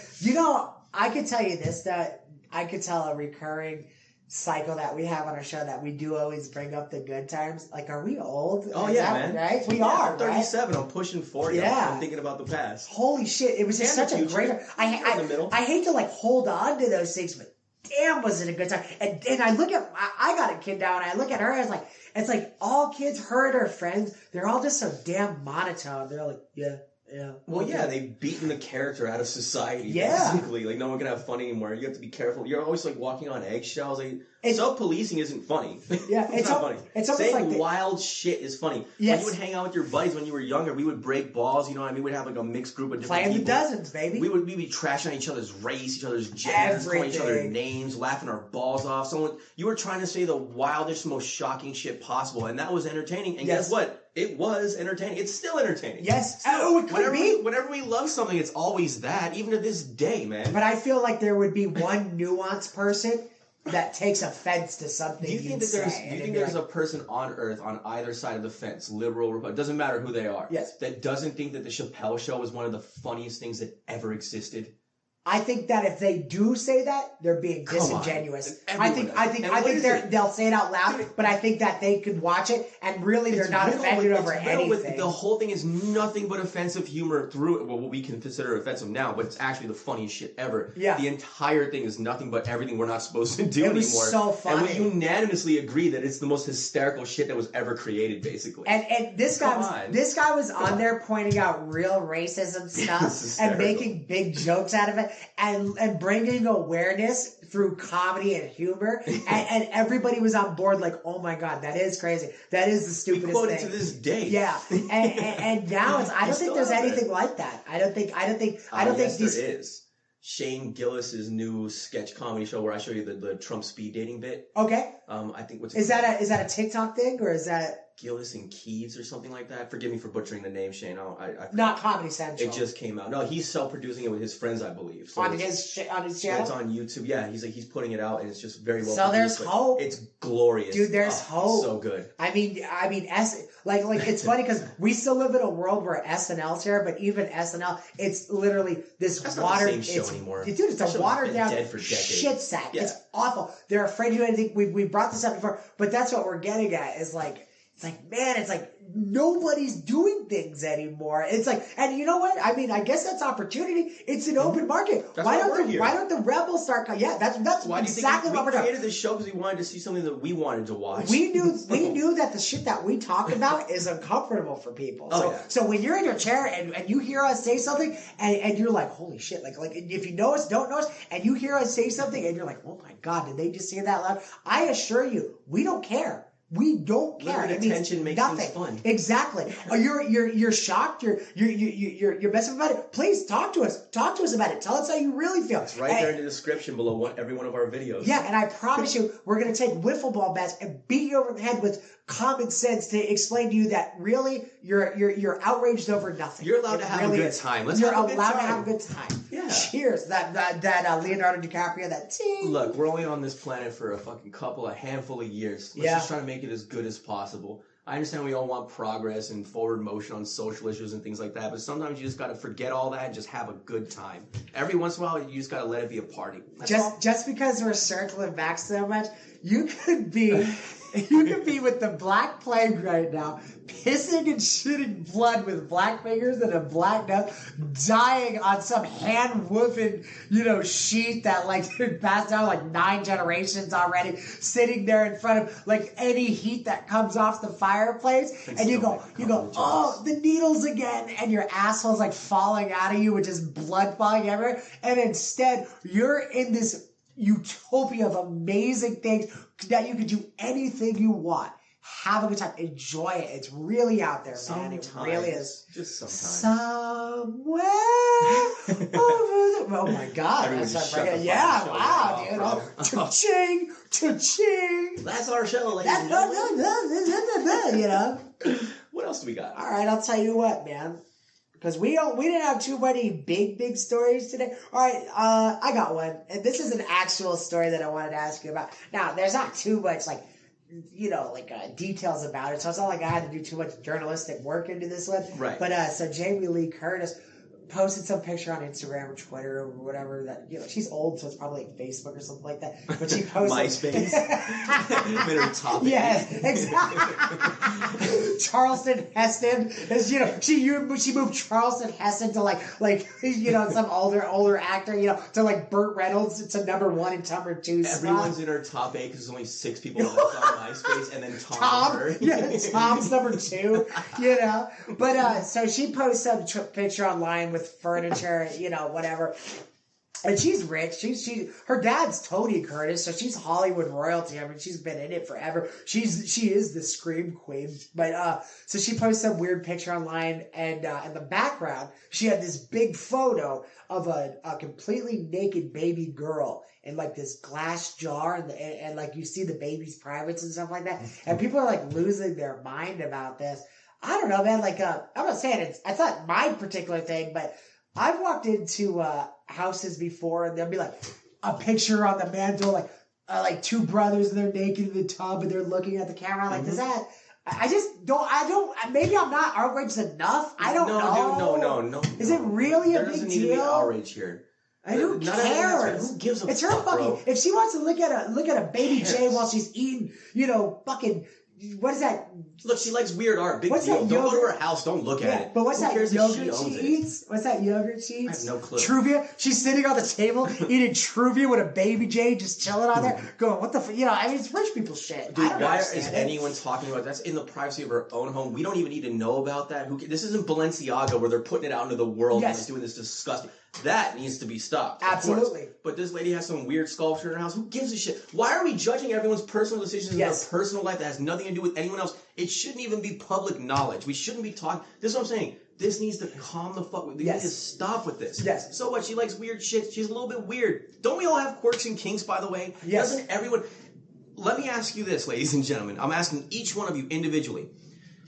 I could tell you this, that I could tell a recurring cycle that we have on our show that we do always bring up the good times. Like, are we old? Oh, yeah, man. Right? We are, I'm 37. Right? I'm pushing 40. Yeah. I'm thinking about the past. Holy shit. It was just such a great... I hate to, hold on to those things, but damn, was it a good time. And I look at... I got a kid now, and I look at her, and it's like all kids, her and her friends, they're all just so damn monotone. They're like, yeah. Yeah. Well, okay. yeah, they've beaten the character out of society. Yeah. Basically, no one can have fun anymore. You have to be careful. You're always walking on eggshells. Self-policing isn't funny. Yeah, it's not funny. It's saying wild shit is funny. Yes. When you would hang out with your buddies when you were younger, we would break balls. You know what I mean? We'd have a mixed group of different people. Playing the dozens, baby. We'd be trashing on each other's race, each other's genders, calling each other names, laughing our balls off. You were trying to say the wildest, most shocking shit possible, and that was entertaining. And guess what? It was entertaining. It's still entertaining. Yes. It could be. Whenever we love something, it's always that, even to this day, man. But I feel like there would be one nuanced person that takes offense to something. Do you think there's a person on Earth on either side of the fence, liberal, Republican, doesn't matter who they are, that doesn't think that the Chappelle Show was one of the funniest things that ever existed? I think that if they do say that, they're being disingenuous. I think they'll say it out loud, but I think that they could watch it and really they're not offended over anything. The whole thing is nothing but offensive humor through what we can consider offensive now, but it's actually the funniest shit ever. Yeah. The entire thing is nothing but everything we're not supposed to do anymore. It was so funny. And we unanimously agree that it's the most hysterical shit that was ever created, basically. And this guy was on there pointing out real racism stuff and making big jokes out of it. and bringing awareness through comedy and humor, and everybody was on board. Like, oh my god, that is crazy. That is the stupidest we quote thing. it to this day. Yeah, and now I don't think there's anything like that. I don't think yes, these. There is. Shane Gillis's new sketch comedy show where I show you the Trump speed dating bit. Okay. I think is that a TikTok thing or is that Gillis and Keeves or something like that? Forgive me for butchering the name, Shane. I not Comedy Central. It just came out. No, he's self-producing it with his friends, I believe. So on his channel. It's on YouTube. Yeah, he's putting it out, and it's just very well. So there's hope. It's glorious, dude. There's hope. So good. I mean, like it's funny because we still live in a world where SNL's here, but even SNL, it's literally this That's water. Not the same show anymore. Dude, it's a watered down shit sack. Yeah. It's awful. They're afraid to do anything. We brought this up before, but that's what we're getting at. Is like. It's like, man, it's like nobody's doing things anymore. It's like, and you know what? I mean, I guess that's opportunity. It's an open market. Why don't the rebels start? Yeah, that's why exactly do you think what we're doing. We created this show because we wanted to see something that we wanted to watch. We knew that the shit that we talk about is uncomfortable for people. So when you're in your chair and you hear us say something and you're like, holy shit, like if you know us, don't know us, and you hear us say something and you're like, oh my god, did they just say that loud? I assure you, we don't care. We don't care. Attention makes nothing. things fun. Exactly. You're shocked. You're messing about it. Please talk to us. Talk to us about it. Tell us how you really feel. It's right there in the description below every one of our videos. Yeah, and I promise you, we're gonna take wiffle ball bats and beat you over the head with common sense to explain to you that really you're outraged over nothing. You're allowed to have a good time. You're allowed to have a good time. Yeah. Cheers. That Leonardo DiCaprio. That ting. Look, we're only on this planet for a handful of years. Let's just try to make it as good as possible. I understand we all want progress and forward motion on social issues and things like that, but sometimes you just got to forget all that and just have a good time. Every once in a while, you just got to let it be a party. Just because we're circling back so much, you could be with the Black Plague right now, pissing and shitting blood with black fingers and a black nose, dying on some hand-woven, sheet that passed down 9 generations already, sitting there in front of any heat that comes off the fireplace, and you go, oh, the needles again, and your asshole's falling out of you with just blood falling everywhere, and instead you're in this utopia of amazing things that you could do anything you want. Have a good time. Enjoy it. It's really out there, man. It really is. Just sometimes. Somewhere over the... Oh, my God. Yeah, wow, dude. Cha-ching, cha-ching. That's our show, ladies and gentlemen. What else do we got? All right, I'll tell you what, man. Because we didn't have too many big stories today. All right, I got one. And this is an actual story that I wanted to ask you about. Now, there's not too much, details about it. So it's not like I had to do too much journalistic work into this one. Right. But, so Jamie Lee Curtis posted some picture on Instagram or Twitter or whatever that, she's old, so it's probably Facebook or something like that. But she posted... MySpace. Yes, exactly. Charleston Heston is, she moved Charleston Heston to some older actor, to Burt Reynolds to #1 and #2 spot. Everyone's in her top 8 because there's only 6 people left on MySpace, and then Tom. Yeah, Tom's #2, But so she posted some picture online with furniture, whatever. And she's rich. Her dad's Tony Curtis, so she's Hollywood royalty. I mean, she's been in it forever. She is the scream queen. But so she posted some weird picture online, and in the background, she had this big photo of a completely naked baby girl in this glass jar, and you see the baby's privates and stuff like that. And people are losing their mind about this. I don't know, man. I'm not saying it's not my particular thing, but I've walked into houses before, and there'll be a picture on the mantle, 2 brothers, and they're naked in the tub, and they're looking at the camera. Does that? I just don't. Maybe I'm not outraged enough. I don't know. No. Is it really a big deal? There doesn't need to be outrage here. Who cares? Who gives a fuck? It's her fucking. Bro. If she wants to look at a baby J while she's eating, fucking. What is that? Look, she likes weird art. Big deal. Don't go to her house. Don't look at it. But what's that yogurt she eats? What's that yogurt she eats? I have no clue. Truvia. She's sitting on the table eating Truvia with a baby J just chilling on there, going, "What the? It's rich people shit." Dude, why is anyone talking about that's in the privacy of her own home? We don't even need to know about that. This isn't Balenciaga where they're putting it out into the world and doing this disgusting. That needs to be stopped. Absolutely. But this lady has some weird sculpture in her house. Who gives a shit? Why are we judging everyone's personal decisions in their personal life that has nothing to do with anyone else? It shouldn't even be public knowledge. We shouldn't be talking. This is what I'm saying. This needs to calm the fuck. We need to stop with this. Yes. So what? She likes weird shit. She's a little bit weird. Don't we all have quirks and kinks, by the way? Yes. Doesn't everyone? Let me ask you this, ladies and gentlemen. I'm asking each one of you individually.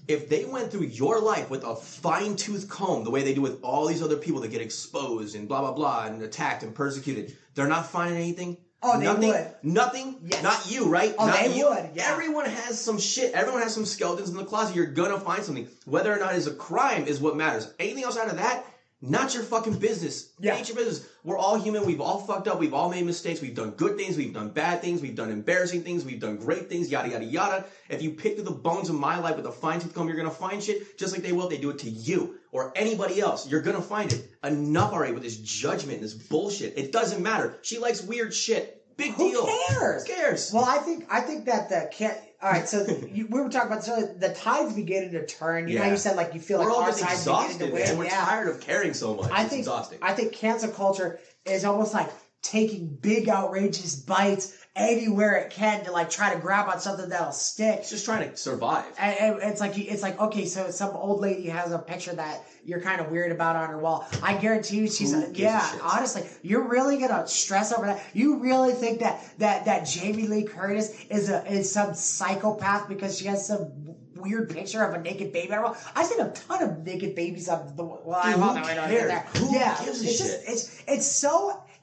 If they went through your life with a fine-tooth comb, the way they do with all these other people that get exposed and blah, blah, blah, and attacked and persecuted, they're not finding anything? Oh, nothing, they would. Nothing? Yes. Not you, right? Oh, not they you. would, yeah. Everyone has some shit. Everyone has some skeletons in the closet. You're gonna find something. Whether or not it's a crime is what matters. Anything else out of that, not your fucking business. Yeah. Ain't your business. We're all human. We've all fucked up. We've all made mistakes. We've done good things. We've done bad things. We've done embarrassing things. We've done great things. Yada, yada, yada. If you pick through the bones of my life with a fine-tooth comb, you're going to find shit just like they will if they do it to you or anybody else. You're going to find it. Enough already with this judgment and this bullshit. It doesn't matter. She likes weird shit. Big deal. Who cares? Who cares? Well, I think that the all right, so we were talking about this earlier. The tide's beginning to turn. You know, you said like you feel we're like all our just tide's beginning to exhausted, win. and we're tired of caring so much. It's exhausting. I think cancel culture is almost like taking big outrageous bites anywhere it can to like try to grab on something that'll stick. It's just trying to survive. And it's like okay, so some old lady has a picture that you're kind of weird about on her wall. I guarantee you, she's honestly, you're really gonna stress over that. You really think that Jamie Lee Curtis is some psychopath because she has some weird picture of a naked baby on her wall? I've seen a ton of naked babies on the wall. Who gives a shit?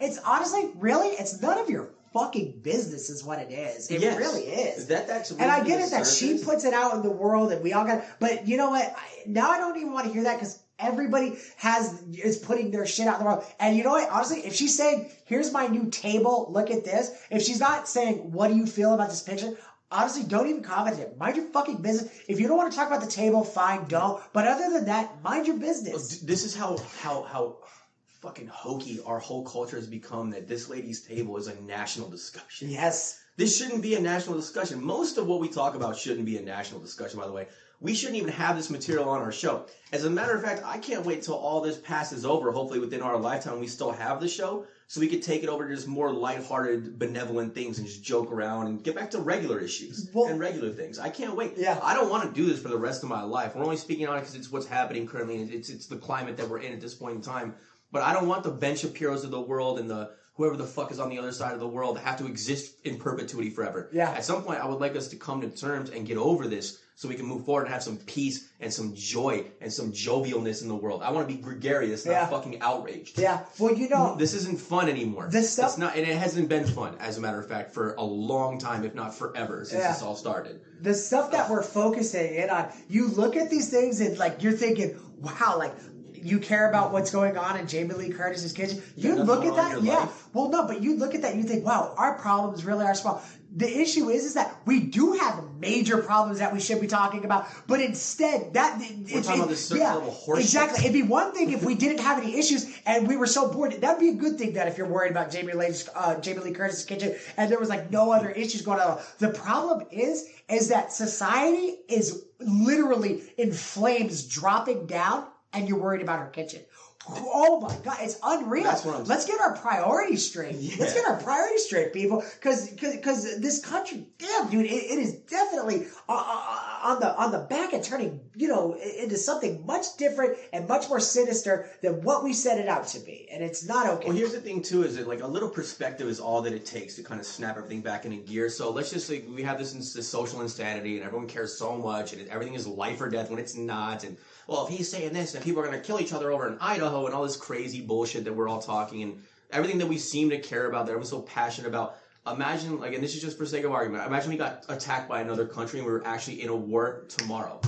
It's honestly really it's none of your fucking business is what it is. It really is. That's really and I get it that surface. she puts it out in the world and we all got. But you know what? Now I don't even want to hear that because everybody is putting their shit out in the world. And you know what? Honestly, if she's saying, "Here's my new table. Look at this," if she's not saying, "What do you feel about this picture?" Honestly, don't even comment it. Mind your fucking business. If you don't want to talk about the table, fine, don't. But other than that, mind your business. This is how fucking hokey our whole culture has become, that this lady's table is a national discussion. Yes. This shouldn't be a national discussion. Most of what we talk about shouldn't be a national discussion, by the way. We shouldn't even have this material on our show. As a matter of fact, I can't wait till all this passes over. Hopefully within our lifetime, we still have the show, so we could take it over to just more lighthearted, benevolent things and just joke around and get back to regular issues and regular things. I can't wait. Yeah. I don't want to do this for the rest of my life. We're only speaking on it because it's what's happening currently. And it's the climate that we're in at this point in time. But I don't want the Ben Shapiros of the world and the whoever the fuck is on the other side of the world to have to exist in perpetuity forever. Yeah. At some point, I would like us to come to terms and get over this so we can move forward and have some peace and some joy and some jovialness in the world. I want to be gregarious, not fucking outraged. Yeah. Well, you know, this isn't fun anymore. This stuff, it's not, and it hasn't been fun, as a matter of fact, for a long time, if not forever, since this all started. The stuff that we're focusing in on, you look at these things and like you're thinking, wow, like. You care about what's going on in Jamie Lee Curtis's kitchen. You look at that, life? Well, no, but you look at that and you think, wow, our problems really are small. The issue is that we do have major problems that we should be talking about, but instead, we're talking about this certain level horse exactly. shit. It'd be one thing if we didn't have any issues and we were so bored. That'd be a good thing. That if you're worried about Jamie Lee Curtis's kitchen and there was like no other issues going on. The problem is that society is literally in flames, dropping down. And you're worried about her kitchen. Oh my God, it's unreal. That's what I'm saying. Let's get our priorities straight. Yeah. Let's get our priorities straight, people. Because this country, damn, dude, it is definitely on the back of turning, into something much different and much more sinister than what we set it out to be. And it's not okay. Well, here's the thing, too, is that like a little perspective is all that it takes to kind of snap everything back into gear. So let's just say we have this social insanity and everyone cares so much and everything is life or death when it's not. And well, if he's saying this, then people are going to kill each other over in Idaho and all this crazy bullshit that we're all talking and everything that we seem to care about, that everyone's so passionate about. Imagine, like, and this is just for sake of argument, imagine we got attacked by another country and we were actually in a war tomorrow.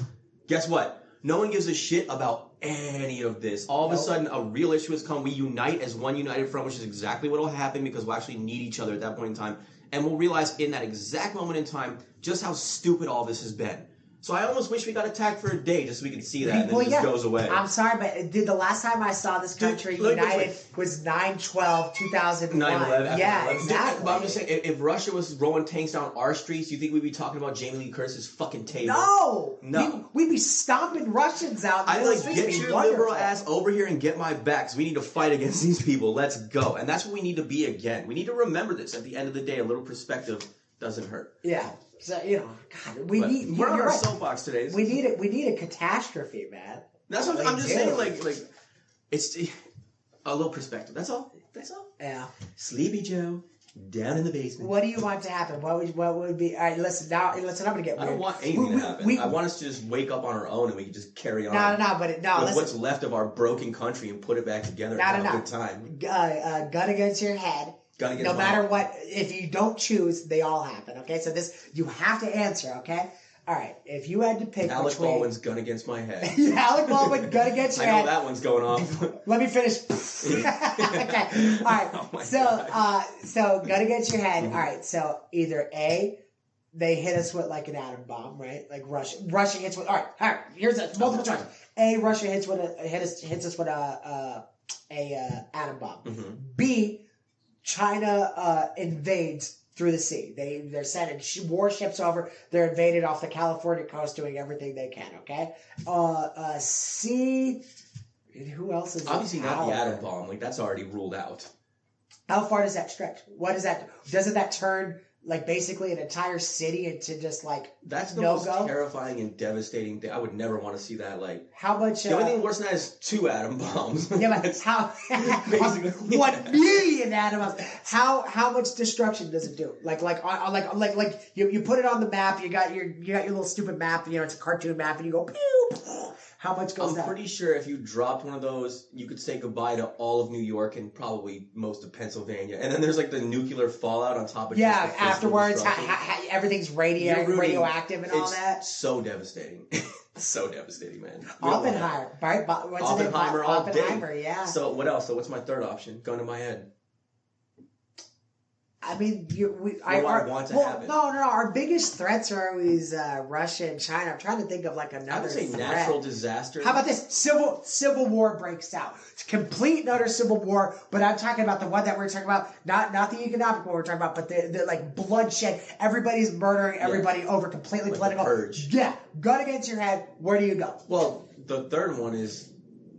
Guess what? No one gives a shit about any of this. All of a sudden, a real issue has come. We unite as one united front, which is exactly what will happen because we'll actually need each other at that point in time. And we'll realize in that exact moment in time just how stupid all this has been. So I almost wish we got attacked for a day just so we could see that, and then it just goes away. I'm sorry, but the last time I saw this country united was 9/12/2001. 9/11. Yeah, exactly. But I'm just saying, if Russia was rolling tanks down our streets, you think we'd be talking about Jamie Lee Curtis's fucking table? No. We'd be stomping Russians out. I'd get your liberal ass over here and get my back, because we need to fight against these people. Let's go. And that's what we need to be again. We need to remember this. At the end of the day, a little perspective doesn't hurt. Yeah. So, God, we're on our soapbox today. We need a catastrophe, man. That's what I'm just saying. Like it's a little perspective. That's all. Yeah. Sleepy Joe down in the basement. What do you want to happen? What would be? All right, listen. I'm gonna get weird. I don't want anything to happen. I want us to just wake up on our own and we can just carry on. With what's left of our broken country and put it back together and have a good time. Gun against your head. No matter what, if you don't choose, they all happen. Okay, so this you have to answer. Okay, all right. If you had to pick Alec Baldwin's gun against my head. Alec Baldwin gun against your head. I know that one's going off. Let me finish. Okay, all right. So gun against your head. All right. So either A, they hit us with like an atom bomb, right? Like Russia hits with. All right. Here's a multiple choice. A, Russia hits us with a atom bomb. Mm-hmm. B, China invades through the sea. They're sending warships over. They're invaded off the California coast, doing everything they can. Okay. C. Who else is obviously not the atom bomb? Like that's already ruled out. How far does that stretch? What is that? Doesn't that turn like basically an entire city into just like that's the most terrifying and devastating thing. I would never want to see that. Like how much? The only thing worse than that is 2 atom bombs. Yeah, but how? 1 million atom bombs. How much destruction does it do? Like you put it on the map. You got your little stupid map. It's a cartoon map, and you go pew. How much goes down? I'm pretty sure if you dropped one of those, you could say goodbye to all of New York and probably most of Pennsylvania. And then there's like the nuclear fallout on top of afterwards, everything's radioactive and all that. So devastating. So devastating, man. Oppenheimer, right? Oppenheimer, yeah. So what else? So what's my third option? Gun to my head. I mean, happen? No. Our biggest threats are always Russia and China. I'm trying to think of like another. I would say threat. Natural disaster. How about this? Civil war breaks out. It's complete and utter civil war. But I'm talking about the one that we're talking about, not the economic war we're talking about, but the like bloodshed. Everybody's murdering everybody over completely like political. The purge. Yeah, gun against your head. Where do you go? Well, the third one is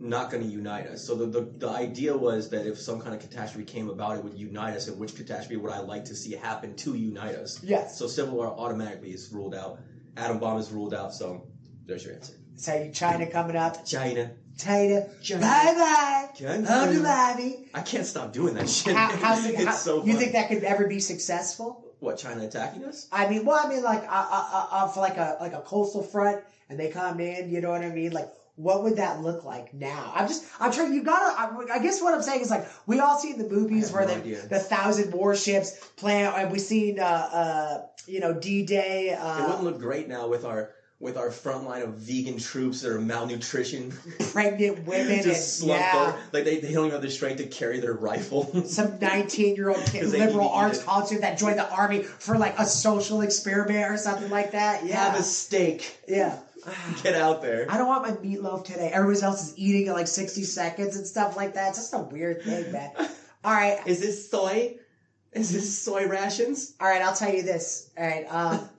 not going to unite us. So the idea was that if some kind of catastrophe came about, it would unite us. And which catastrophe would I like to see happen to unite us? Yes. So civil war automatically is ruled out. Atom bomb is ruled out. So there's your answer. So China coming up. China. Bye-bye. Baby. I can't stop doing that shit. It's so funny. You think that could ever be successp? What, China attacking us? I mean, like for like a coastal front, and they come in. You know what I mean? Like, what would that look like now? I'm trying. I guess what I'm saying is like we all see in the movies where the 1,000 warships plan, and we've seen D-Day. It wouldn't look great now with our front line of vegan troops that are malnutrition, pregnant women, just slumped over. Like they don't have the strength to carry their rifle. Some 19-year-old liberal arts college student that joined the army for like a social experiment or something like that. Yeah, have a steak. Yeah. Get out there. I don't want my meatloaf today. Everybody else is eating in like 60 seconds and stuff like that. It's just a weird thing, man. All right. Is this soy? Is this soy rations? All right, I'll tell you this. All right,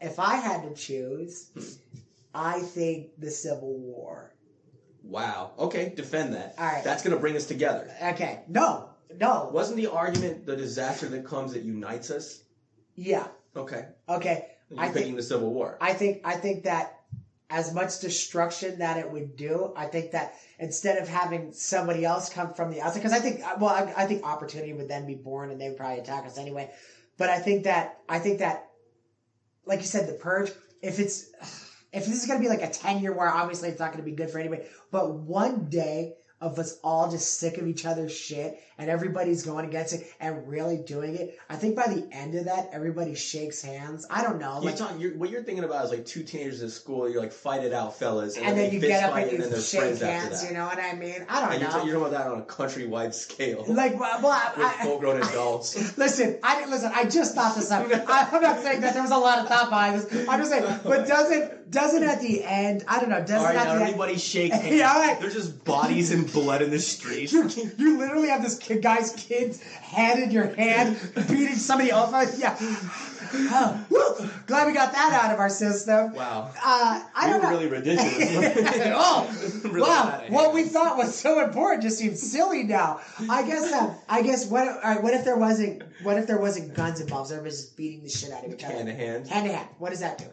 if I had to choose, I think the Civil War. Wow. Okay, defend that. All right. That's going to bring us together. Okay. No. Wasn't the argument the disaster that comes that unites us? Yeah. Okay. You're picking the Civil War. I think that as much destruction that it would do, I think that instead of having somebody else come from the outside, because I think opportunity would then be born and they would probably attack us anyway. But I think that, like you said, the purge, if this is going to be like a 10-year war, obviously it's not going to be good for anybody. But one day of us all just sick of each other's shit and everybody's going against it and really doing it. I think by the end of that, everybody shakes hands. I don't know. What you're thinking about is like two teenagers at school. You're like, fight it out, fellas, and then you get up and you shake hands. You know what I mean? I don't know. You're talking about that on a countrywide scale, like with full-grown adults. Listen. I just thought this up. I'm not saying that there was a lot of thought behind this. I'm just saying, but doesn't at the end? I don't know. Doesn't at the end? Everybody shake hands. Yeah, right. There's just bodies and blood in the street. You literally have this guy's kid's head in your hand, beating somebody off. Yeah. Glad we got that out of our system. Wow. I don't know. Really ridiculous. Really wow. What we thought was so important just seems silly now. I guess. What if there wasn't guns involved? Everybody's just beating the shit out of each other. Hand to hand. Hand to hand. What does that do?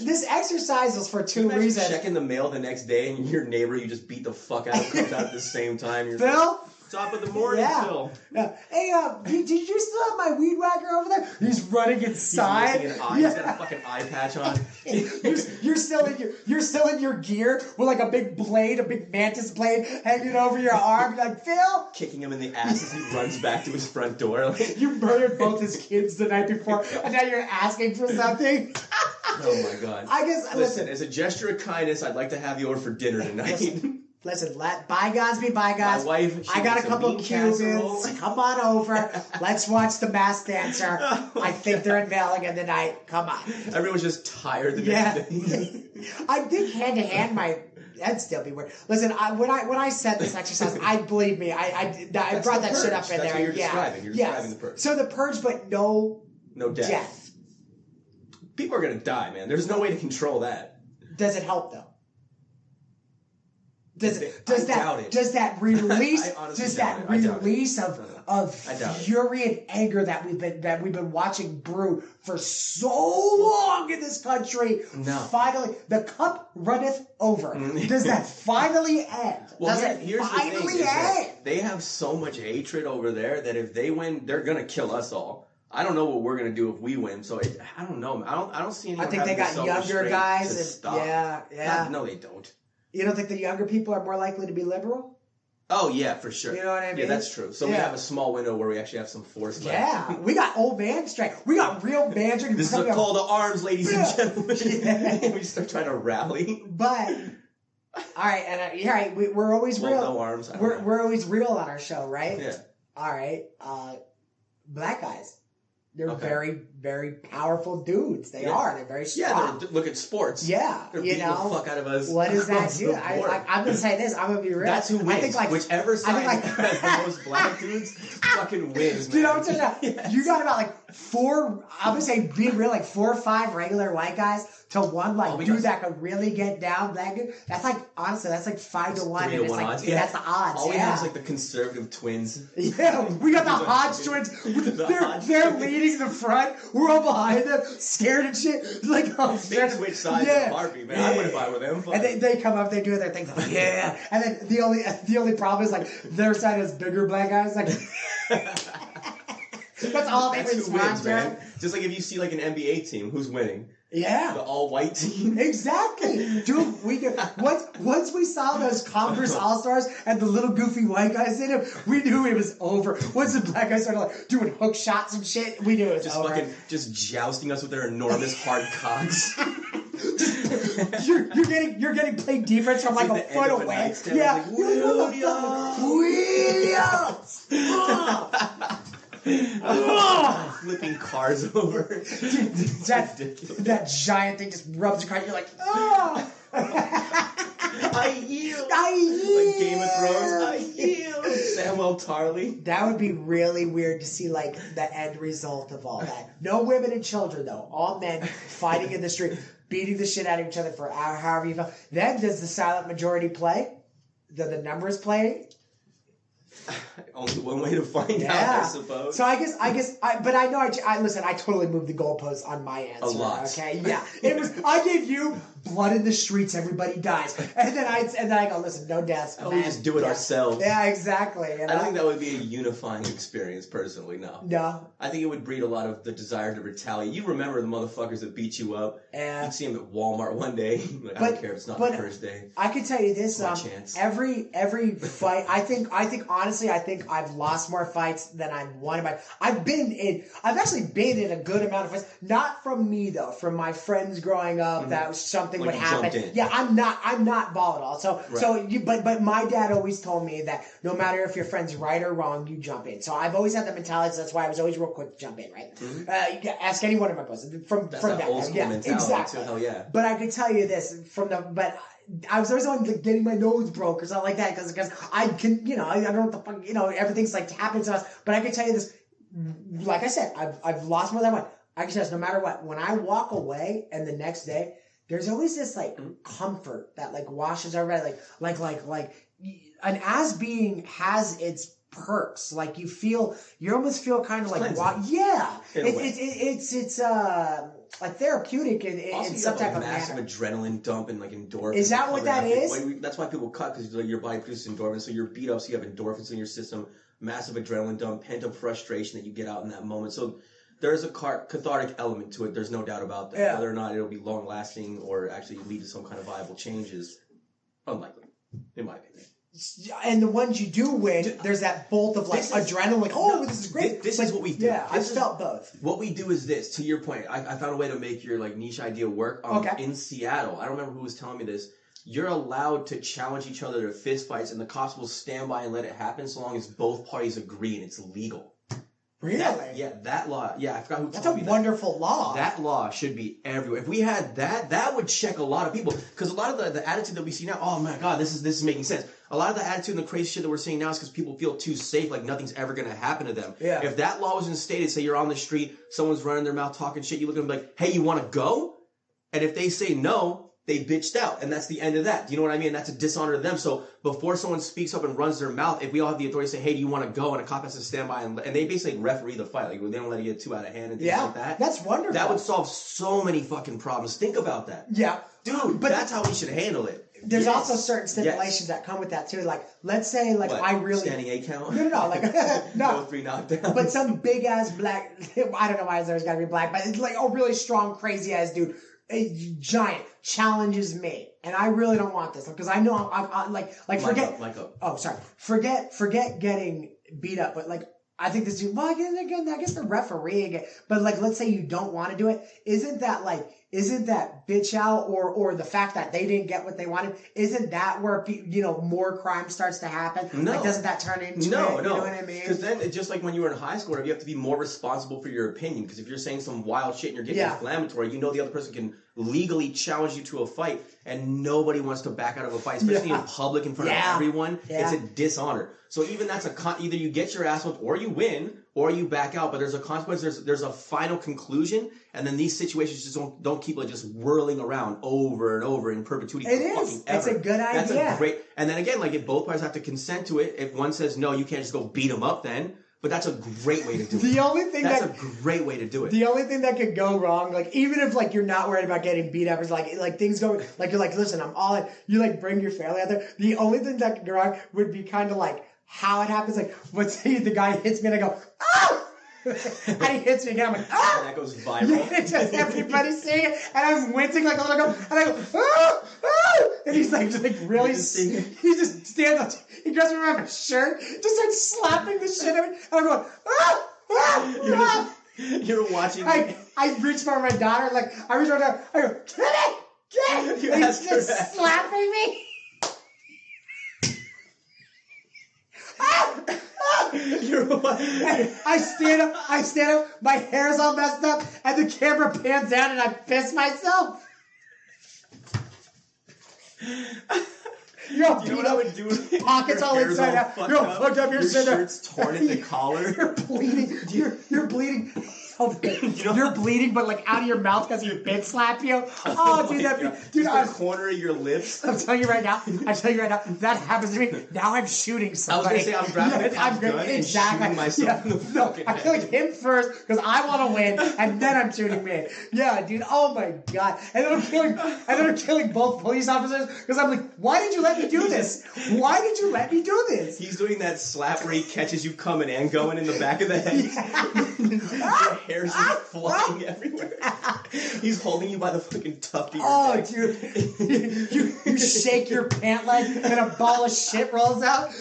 This exercise was for two reasons. Checking the mail the next day and your neighbor you just beat the fuck out of comes out at the same time. You're Phil? Top of the morning, Phil. Yeah. Hey, did you still have my weed whacker over there? He's running inside. He's missing an eye. He's got a fucking eye patch on. you're still in your gear with like a big mantis blade hanging over your arm. You're like, Phil, kicking him in the ass as he runs back to his front door. You murdered both his kids the night before, and now you're asking for something. Oh my god! I guess listen. As a gesture of kindness, I'd like to have you over for dinner tonight. Listen, let bygones be bygones. My wife, I got a couple of Cubans. Come on over. Let's watch The Masked Dancer. I think they're unveiling in the night. Come on. Everyone's just tired the next day. I think hand to hand that'd still be weird. Listen, when I said this exercise, I believe me, I brought that shit up in there. That's what you're describing. You're describing the purge. So the purge, but no death. People are gonna die, man. There's no way to control that. Does it help though? Does that release of fury and anger that we've been watching brew for so long in this country? No. Finally, the cup runneth over. Does that finally end? Well, here's the thing: end? They have so much hatred over there that if they win, they're gonna kill us all. I don't know what we're gonna do if we win. So I don't know. I don't see anyone. I think they got younger guys. Yeah. No, they don't. You don't think the younger people are more likely to be liberal? Oh, yeah, for sure. You know what I mean? Yeah, that's true. So we have a small window where we actually have some force left. Yeah, we got old man strength. We got real man strength. This is a call to arms, ladies and gentlemen. Yeah. We start trying to rally. But, all right, and we're always real. No arms. We're always real on our show, right? Yeah. All right. Black guys. They're very, very powerful dudes. They are. They're very strong. Yeah, look at sports. Yeah, they're beating the fuck out of us. What does that do? I'm going to say this. I'm going to be real. That's who wins. I think whichever side has the most black dudes fucking wins, man. You know what I'm saying? Yes. You got about 4, I'm going to say, being real, 4 or 5 regular white guys to one dude that could really get down, black dude. That's honestly, that's 5 to 1. And it's odds. That's the odds. All we have is the conservative twins. Yeah, we got the Hodge twins. They're leading the front. We're all behind them, scared and shit. They switch sides of Barbie, man. I wouldn't fight with them. And they come up, they do their thing. Yeah. And then the only problem is their side has bigger black guys. That's all they wins, man. Just like if you see an NBA team, who's winning? Yeah. The all-white team. Exactly. Dude, once we saw those Converse All-Stars and the little goofy white guys in them, we knew it was over. Once the black guys started doing hook shots and shit, we knew it was over. Just jousting us with their enormous hard cocks. You're getting played defense from a foot away. Yeah. Williams! Flipping cars over. That giant thing just rubs your car. You're like, oh! I yield. Like Game of Thrones. I yield. Samuel Tarly. That would be really weird to see the end result of all that. No women and children though. All men fighting in the street, beating the shit out of each other for however you feel. Then does the silent majority play? Do the numbers play? Only one way to find out, I suppose. So I guess, but I know, listen, I totally moved the goalposts on my answer. A lot. Okay, yeah. It was, I gave you blood in the streets, everybody dies. And then I go, listen, no deaths. Oh, we just do it ourselves. Yeah, exactly. I don't think that would be a unifying experience, personally, no. No. I think it would breed a lot of the desire to retaliate. You remember the motherfuckers that beat you up. Yeah. You'd see them at Walmart one day. Like, I don't care if it's not the first day. I can tell you this, chance. every fight, I think honestly, I've lost more fights than I've won. I've actually been in a good amount of fights. Not from me though, from my friends growing up. That was something like would happen. Yeah, I'm not volatile. But my dad always told me that no matter if your friend's right or wrong, you jump in. So I've always had that mentality. So that's why I was always real quick to jump in. Right? You can ask any one of my boys from that old school mentality. Exactly. Too, hell yeah. But I could tell you this I was always on like getting my nose broke or something like that because I can, I don't know what the fuck, everything's like happening to us. But I can tell you this, like I said, I've lost more than one. I can tell you this, no matter what, when I walk away and the next day, there's always this like comfort that like washes over, like an as being has its perks. Like you almost feel kind of like, yeah, it's like therapeutic in some type of massive manner. Adrenaline dump and like endorphins. Is that what that is? That's why people cut, because like, your body produces endorphins, so you're beat up, so you have endorphins in your system. Massive adrenaline dump, pent up frustration that you get out in that moment. So there's a cathartic element to it. There's no doubt about that. Yeah. Whether or not it'll be long lasting or actually lead to some kind of viable change is unlikely, in my opinion. And the ones you do win, there's that bolt of like adrenaline, like, this is great. This is what we do. Yeah, I've felt both. What we do is this, to your point, I found a way to make your like niche idea work. In Seattle, I don't remember who was telling me this, you're allowed to challenge each other to fist fights and the cops will stand by and let it happen so long as both parties agree and it's legal. Really? That law. Yeah, I forgot who told me that. That's a wonderful law. That law should be everywhere. If we had that would check a lot of people. Because a lot of the attitude that we see now, oh my God, this is making sense. A lot of the attitude and the crazy shit that we're seeing now is because people feel too safe, like nothing's ever going to happen to them. Yeah. If that law was instated, say you're on the street, someone's running their mouth talking shit, you look at them like, hey, you want to go? And if they say no, they bitched out, and that's the end of that. Do you know what I mean? That's a dishonor to them. So before someone speaks up and runs their mouth, if we all have the authority to say, hey, do you want to go? And a cop has to stand by, and they basically referee the fight. Like, they don't let it get too out of hand and things like that. That's wonderful. That would solve so many fucking problems. Think about that. Yeah. Dude, but that's how we should handle it. There's also certain stipulations that come with that, too. Like, let's say, like, what? I really... Standing 8 count? No, like, no. No 3 knockdowns. But some big-ass black... I don't know why there's got to be black, but it's like a really strong, crazy-ass dude. A giant challenges me, and I really don't want this because I know I'm forget. Oh, sorry. Forget getting beat up, but like I think this dude. Well, again, I guess the refereeing it, but like let's say you don't want to do it. Isn't that bitch out or the fact that they didn't get what they wanted? Isn't that where more crime starts to happen? No. Like, doesn't that turn into no? You know what I mean? Because then it's just like when you were in high school, you have to be more responsible for your opinion. Because if you're saying some wild shit and you're getting inflammatory, the other person can legally challenge you to a fight, and nobody wants to back out of a fight, especially in public in front of everyone. Yeah. It's a dishonor. So even that's either you get your ass whooped or you win or you back out, but there's a consequence. There's a final conclusion, and then these situations just don't keep like just whirling around over and over in perpetuity. It is. It's a good idea. That's a great. And then again, like if both parties have to consent to it, if one says no, you can't just go beat them up then. But that's a great way to do it. That's a great way to do it. The only thing that could go wrong, like even if like you're not worried about getting beat up, is like things go like you're like, listen, I'm all in. You like bring your family out there. The only thing that could go wrong would be kind of like how it happens. Like, let's say the guy hits me and I go, ah! And he hits me again. I'm like, ah! And that goes viral. Yeah, just everybody's seeing it, and I'm wincing like a little girl, and I go, ah! Ah! And he's like, really, he just stands up, he grabs me around my shirt, just starts slapping the shit out of me, and I'm going, ah! Ah! Ah! You're watching. I reach for my daughter, like, I reach for my daughter, I go, get it! And he's just slapping me. I stand up, my hair's all messed up, and the camera pans down and I piss myself. You know what I would do? Pockets all inside out. You're all fucked up. You're shirt's torn at the collar. You're bleeding. You're bleeding. so you're bleeding, but like out of your mouth because he bitch slap you. Oh, dude, dude, the corner of your lips. I'm telling you right now. That happens to me. Now I'm shooting somebody. I was gonna say I'm grabbing the gun and shooting myself in the fucking head. I kill him first because I want to win, and then I'm shooting me. Yeah, dude. Oh my god. And then I'm killing both police officers because I'm like, why did you let me do this? Why did you let me do this? He's doing that slap where he catches you coming and going in the back of the head. Your hair's just flying everywhere. He's holding you by the fucking tuft of your neck. Dude. You shake your pant leg and a ball of shit rolls out.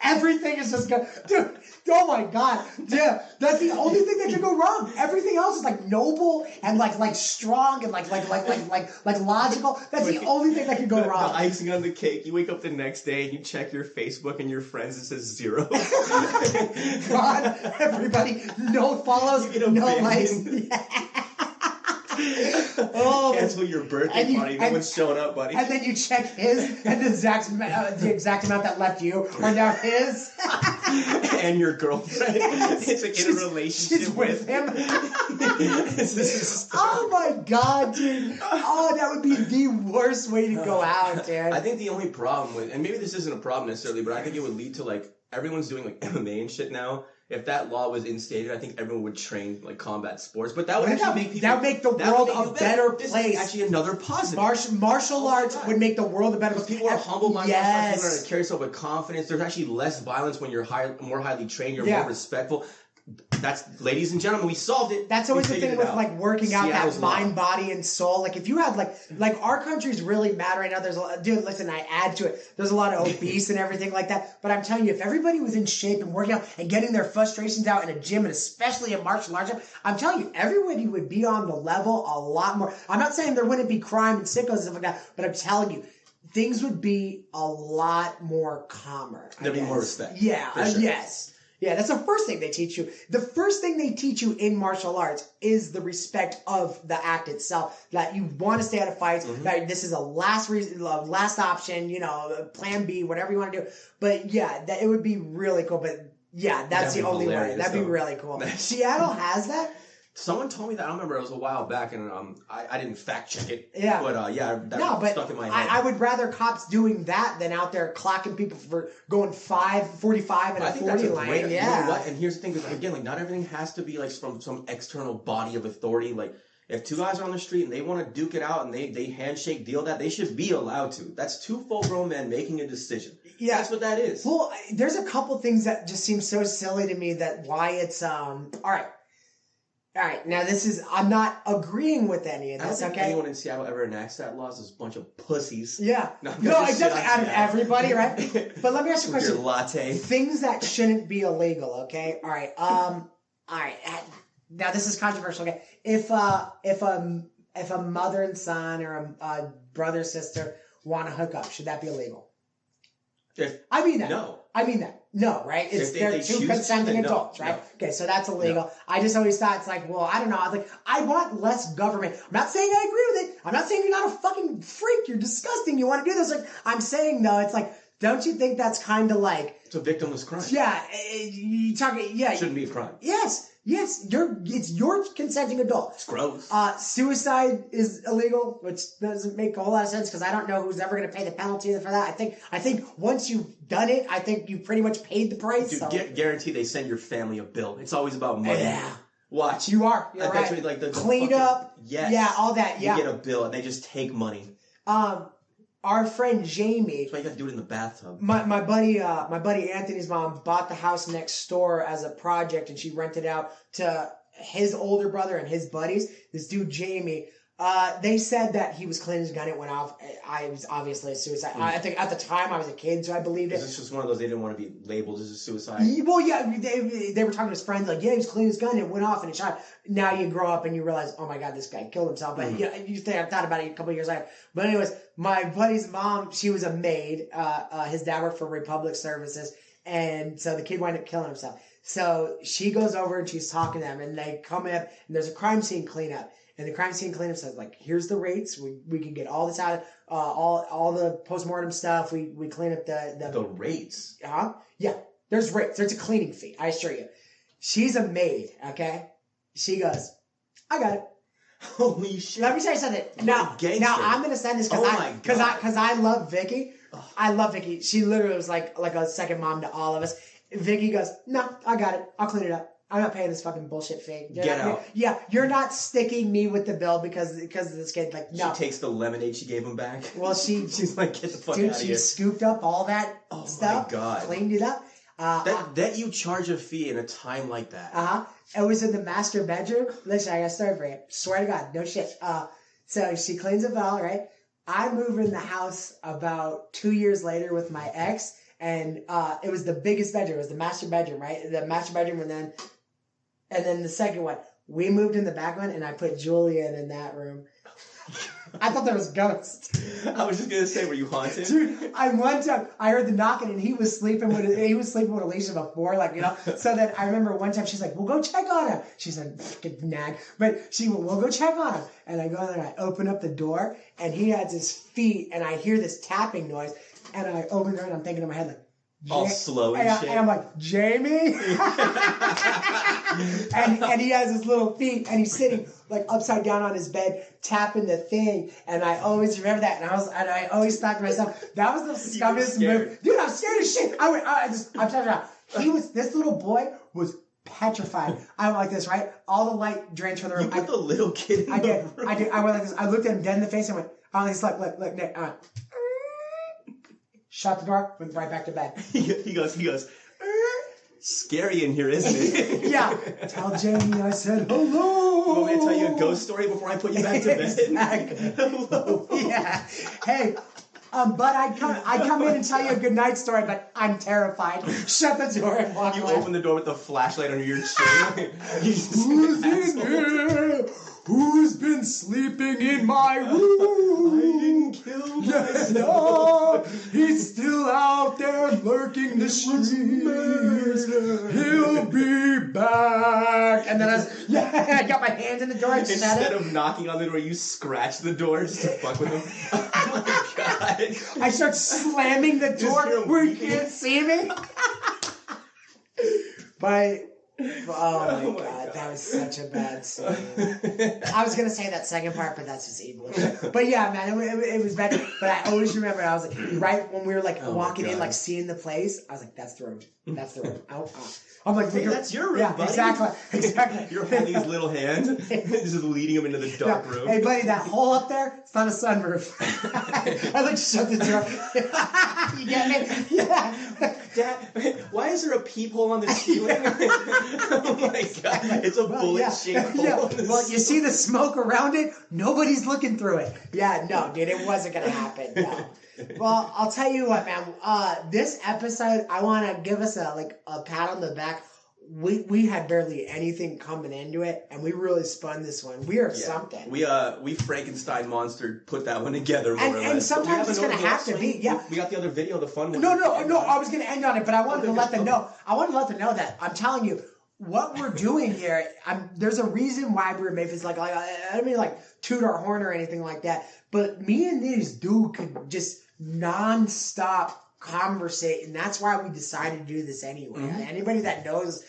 Everything is just good. Dude, oh my god. Yeah, that's the only thing that could go wrong. Everything else is like noble and like strong and like logical. That's the only thing that could go wrong. The icing on the cake. You wake up the next day and you check your Facebook and your friends, it says 0. God, everybody, no follows, no likes. Oh, cancel your birthday party. No one's showing up, buddy. And then you check his, and the exact amount that left you are now his. And your girlfriend. It's like in a relationship she's with him. Oh my god, dude. Oh, that would be the worst way to go out, dude. I think the only problem with, and maybe this isn't a problem necessarily, but I think it would lead to like everyone's doing like MMA and shit now. If that law was instated, I think everyone would train like combat sports. But that would actually make people... That would make the world a better place. This is actually another positive. Martial arts would make the world a better place. People are humble-minded. Yes. People learn to carry yourself with confidence. There's actually less violence when you're more highly trained. You're more respectful. That's, ladies and gentlemen, we solved it. That's always the thing with like working out, that mind, body, and soul. Like if you have like our country's really mad right now. There's dude, listen, I add to it. There's a lot of obese and everything like that. But I'm telling you, if everybody was in shape and working out and getting their frustrations out in a gym and especially a martial arts gym, I'm telling you, everybody would be on the level a lot more. I'm not saying there wouldn't be crime and sickos and stuff like that, but I'm telling you, things would be a lot more calmer. There'd be more respect. Yeah. Sure. Yes. Yeah, that's the first thing they teach you. The first thing they teach you in martial arts is the respect of the act itself. That you want to stay out of fights. That this is a last option. You know, plan B, whatever you want to do. But yeah, that it would be really cool. But yeah, that's the only way. That'd be really cool. Seattle has that. Someone told me that. I don't remember. It was a while back, and I didn't fact check it. Yeah, but stuck in my head. I would rather cops doing that than out there clocking people for going 5:45 and a 40 line. You know what? And here's the thing: because again, like not everything has to be like from some external body of authority. Like if two guys are on the street and they want to duke it out and they handshake deal that, they should be allowed to. That's two full-grown men making a decision. Yeah, that's what that is. Well, there's a couple things that just seem so silly to me that why it's all right. All right, now I'm not agreeing with any of this, I don't think anyone in Seattle ever enacts that law. It's a bunch of pussies. Yeah. No, exactly, out of everybody, right? But let me ask you a question. Your latte. Things that shouldn't be illegal, okay? All right, all right. Now, this is controversial, okay? If a mother and son or a brother sister want to hook up, should that be illegal? I mean that. No. No, right? They're two consenting adults, right? No. Okay, so that's illegal. No. I just always thought it's like, well, I don't know. I was like, I want less government. I'm not saying I agree with it. I'm not saying you're not a fucking freak. You're disgusting. You want to do this. Like, I'm saying, though, it's like, don't you think that's kind of like... It's a victimless crime. Yeah. It shouldn't be a crime. Yes. It's your consenting adult. It's gross. Suicide is illegal, which doesn't make a whole lot of sense because I don't know who's ever going to pay the penalty for that. I think once you've done it, I think you pretty much paid the price. Dude, guarantee they send your family a bill. It's always about money. Yeah. Watch. You're right. You, like the clean up. Yes. Yeah, all that. Yeah. You get a bill and they just take money. Our friend Jamie. That's why you got to do it in the bathtub. My buddy Anthony's mom bought the house next door as a project, and she rented out to his older brother and his buddies. This dude Jamie. They said that he was cleaning his gun. It went off. I was obviously a suicide. I think at the time I was a kid, so I believed it. Is this just one of those they didn't want to be labeled as a suicide? Well, yeah, they were talking to his friends like, yeah, he was cleaning his gun. It went off and it shot. Now you grow up and you realize, oh my god, this guy killed himself. But you think I thought about it a couple of years later. But anyways, my buddy's mom, she was a maid. His dad worked for Republic Services, and so the kid wound up killing himself. So she goes over and she's talking to them, and they come up and there's a crime scene cleanup. And the crime scene cleanup says, like, here's the rates. We can get all this out of all the postmortem stuff. We clean up the rates. Yeah. There's rates. There's a cleaning fee. I assure you. She's a maid. Okay. She goes, I got it. Holy shit. Let me tell you something. Now I'm going to send this because I love Vicky. Oh. I love Vicky. She literally was like a second mom to all of us. Vicky goes, no, I got it. I'll clean it up. I'm not paying this fucking bullshit fee. Get out. Yeah, you're not sticking me with the bill because of this kid. Like, no. She takes the lemonade she gave him back. Well, she's like, get the fuck out of here. She scooped up all that stuff. Oh my God. Cleaned it up. That you charge a fee in a time like that. It was in the master bedroom. Listen, I got a story for you. Swear to God, no shit. So she cleans up all, right? I move in the house about 2 years later with my ex, and it was the biggest bedroom. It was the master bedroom, right? The master bedroom, and then the second one. We moved in the back one, and I put Julian in that room. I thought there was ghosts. I was just gonna say, were you haunted? Dude, one time I heard the knocking and he was sleeping with Alicia before, like, you know. So then I remember one time she's like, "We'll go check on him." She's like, "Fucking nag," but we'll go check on him. And I go there and I open up the door and he has his feet and I hear this tapping noise and I open the door and I'm thinking in my head like, all slow and shit. And I'm like, Jamie? and he has his little feet and he's sitting like upside down on his bed tapping the thing. And I always remember that. And I always thought to myself, that was the scummiest move. Dude, I'm scared as shit. I'm telling you, this little boy was petrified. I went like this, right? All the light drains from the room. You put the little kid in the room. I did. I went like this. I looked at him dead in the face and went, look, Nick, shut the door, went right back to bed. He goes, scary in here, isn't it? Yeah. Tell Jamie I said hello. You want me to tell you a ghost story before I put you back to bed? Exactly. Hello. Yeah. Hey, but I'd come in and tell you a good night story, but I'm terrified. Shut the door and walk away. You open the door with the flashlight under your chin. Who's in here? Who's been sleeping in my room? I didn't kill myself. No, he's still out there lurking the streets. He'll be back. And then I got my hands in the door and shut it. Instead of knocking on the door, you scratch the door just to fuck with him. Oh my God. I start slamming the door where you can't see me. Oh my God, that was such a bad scene. I was gonna say that second part, but that's just evil. But yeah, man, it was bad. But I always remember, I was like, right when we were like walking in, like seeing the place, I was like, that's the room. That's the room. I'm like, hey, that's your room, yeah, buddy. Exactly. You're holding his little hand, just leading him into the dark room. Hey, buddy, that hole up there, it's not a sunroof. I like shut the door. You get me? Yeah. Dad, why is there a peephole on the ceiling? Oh my God, it's a bullet-shaped hole. Yeah. Well, you see the smoke around it? Nobody's looking through it. Yeah, no, dude, it wasn't gonna happen. No. Well, I'll tell you what, man. This episode, I want to give us a pat on the back. We had barely anything coming into it, and we really spun this one. We are something. We Frankenstein monster put that one together more or less. And sometimes it's going to have to be. Yeah, we got the other video, the fun one. No. I was going to end on it, but I wanted to let them know. I wanted to let them know that I'm telling you what we're doing here. There's a reason why we're made this. Like I don't mean like toot our horn or anything like that. But me and this dude could just non-stop conversate, and that's why we decided to do this anyway. Mm-hmm. Anybody that knows,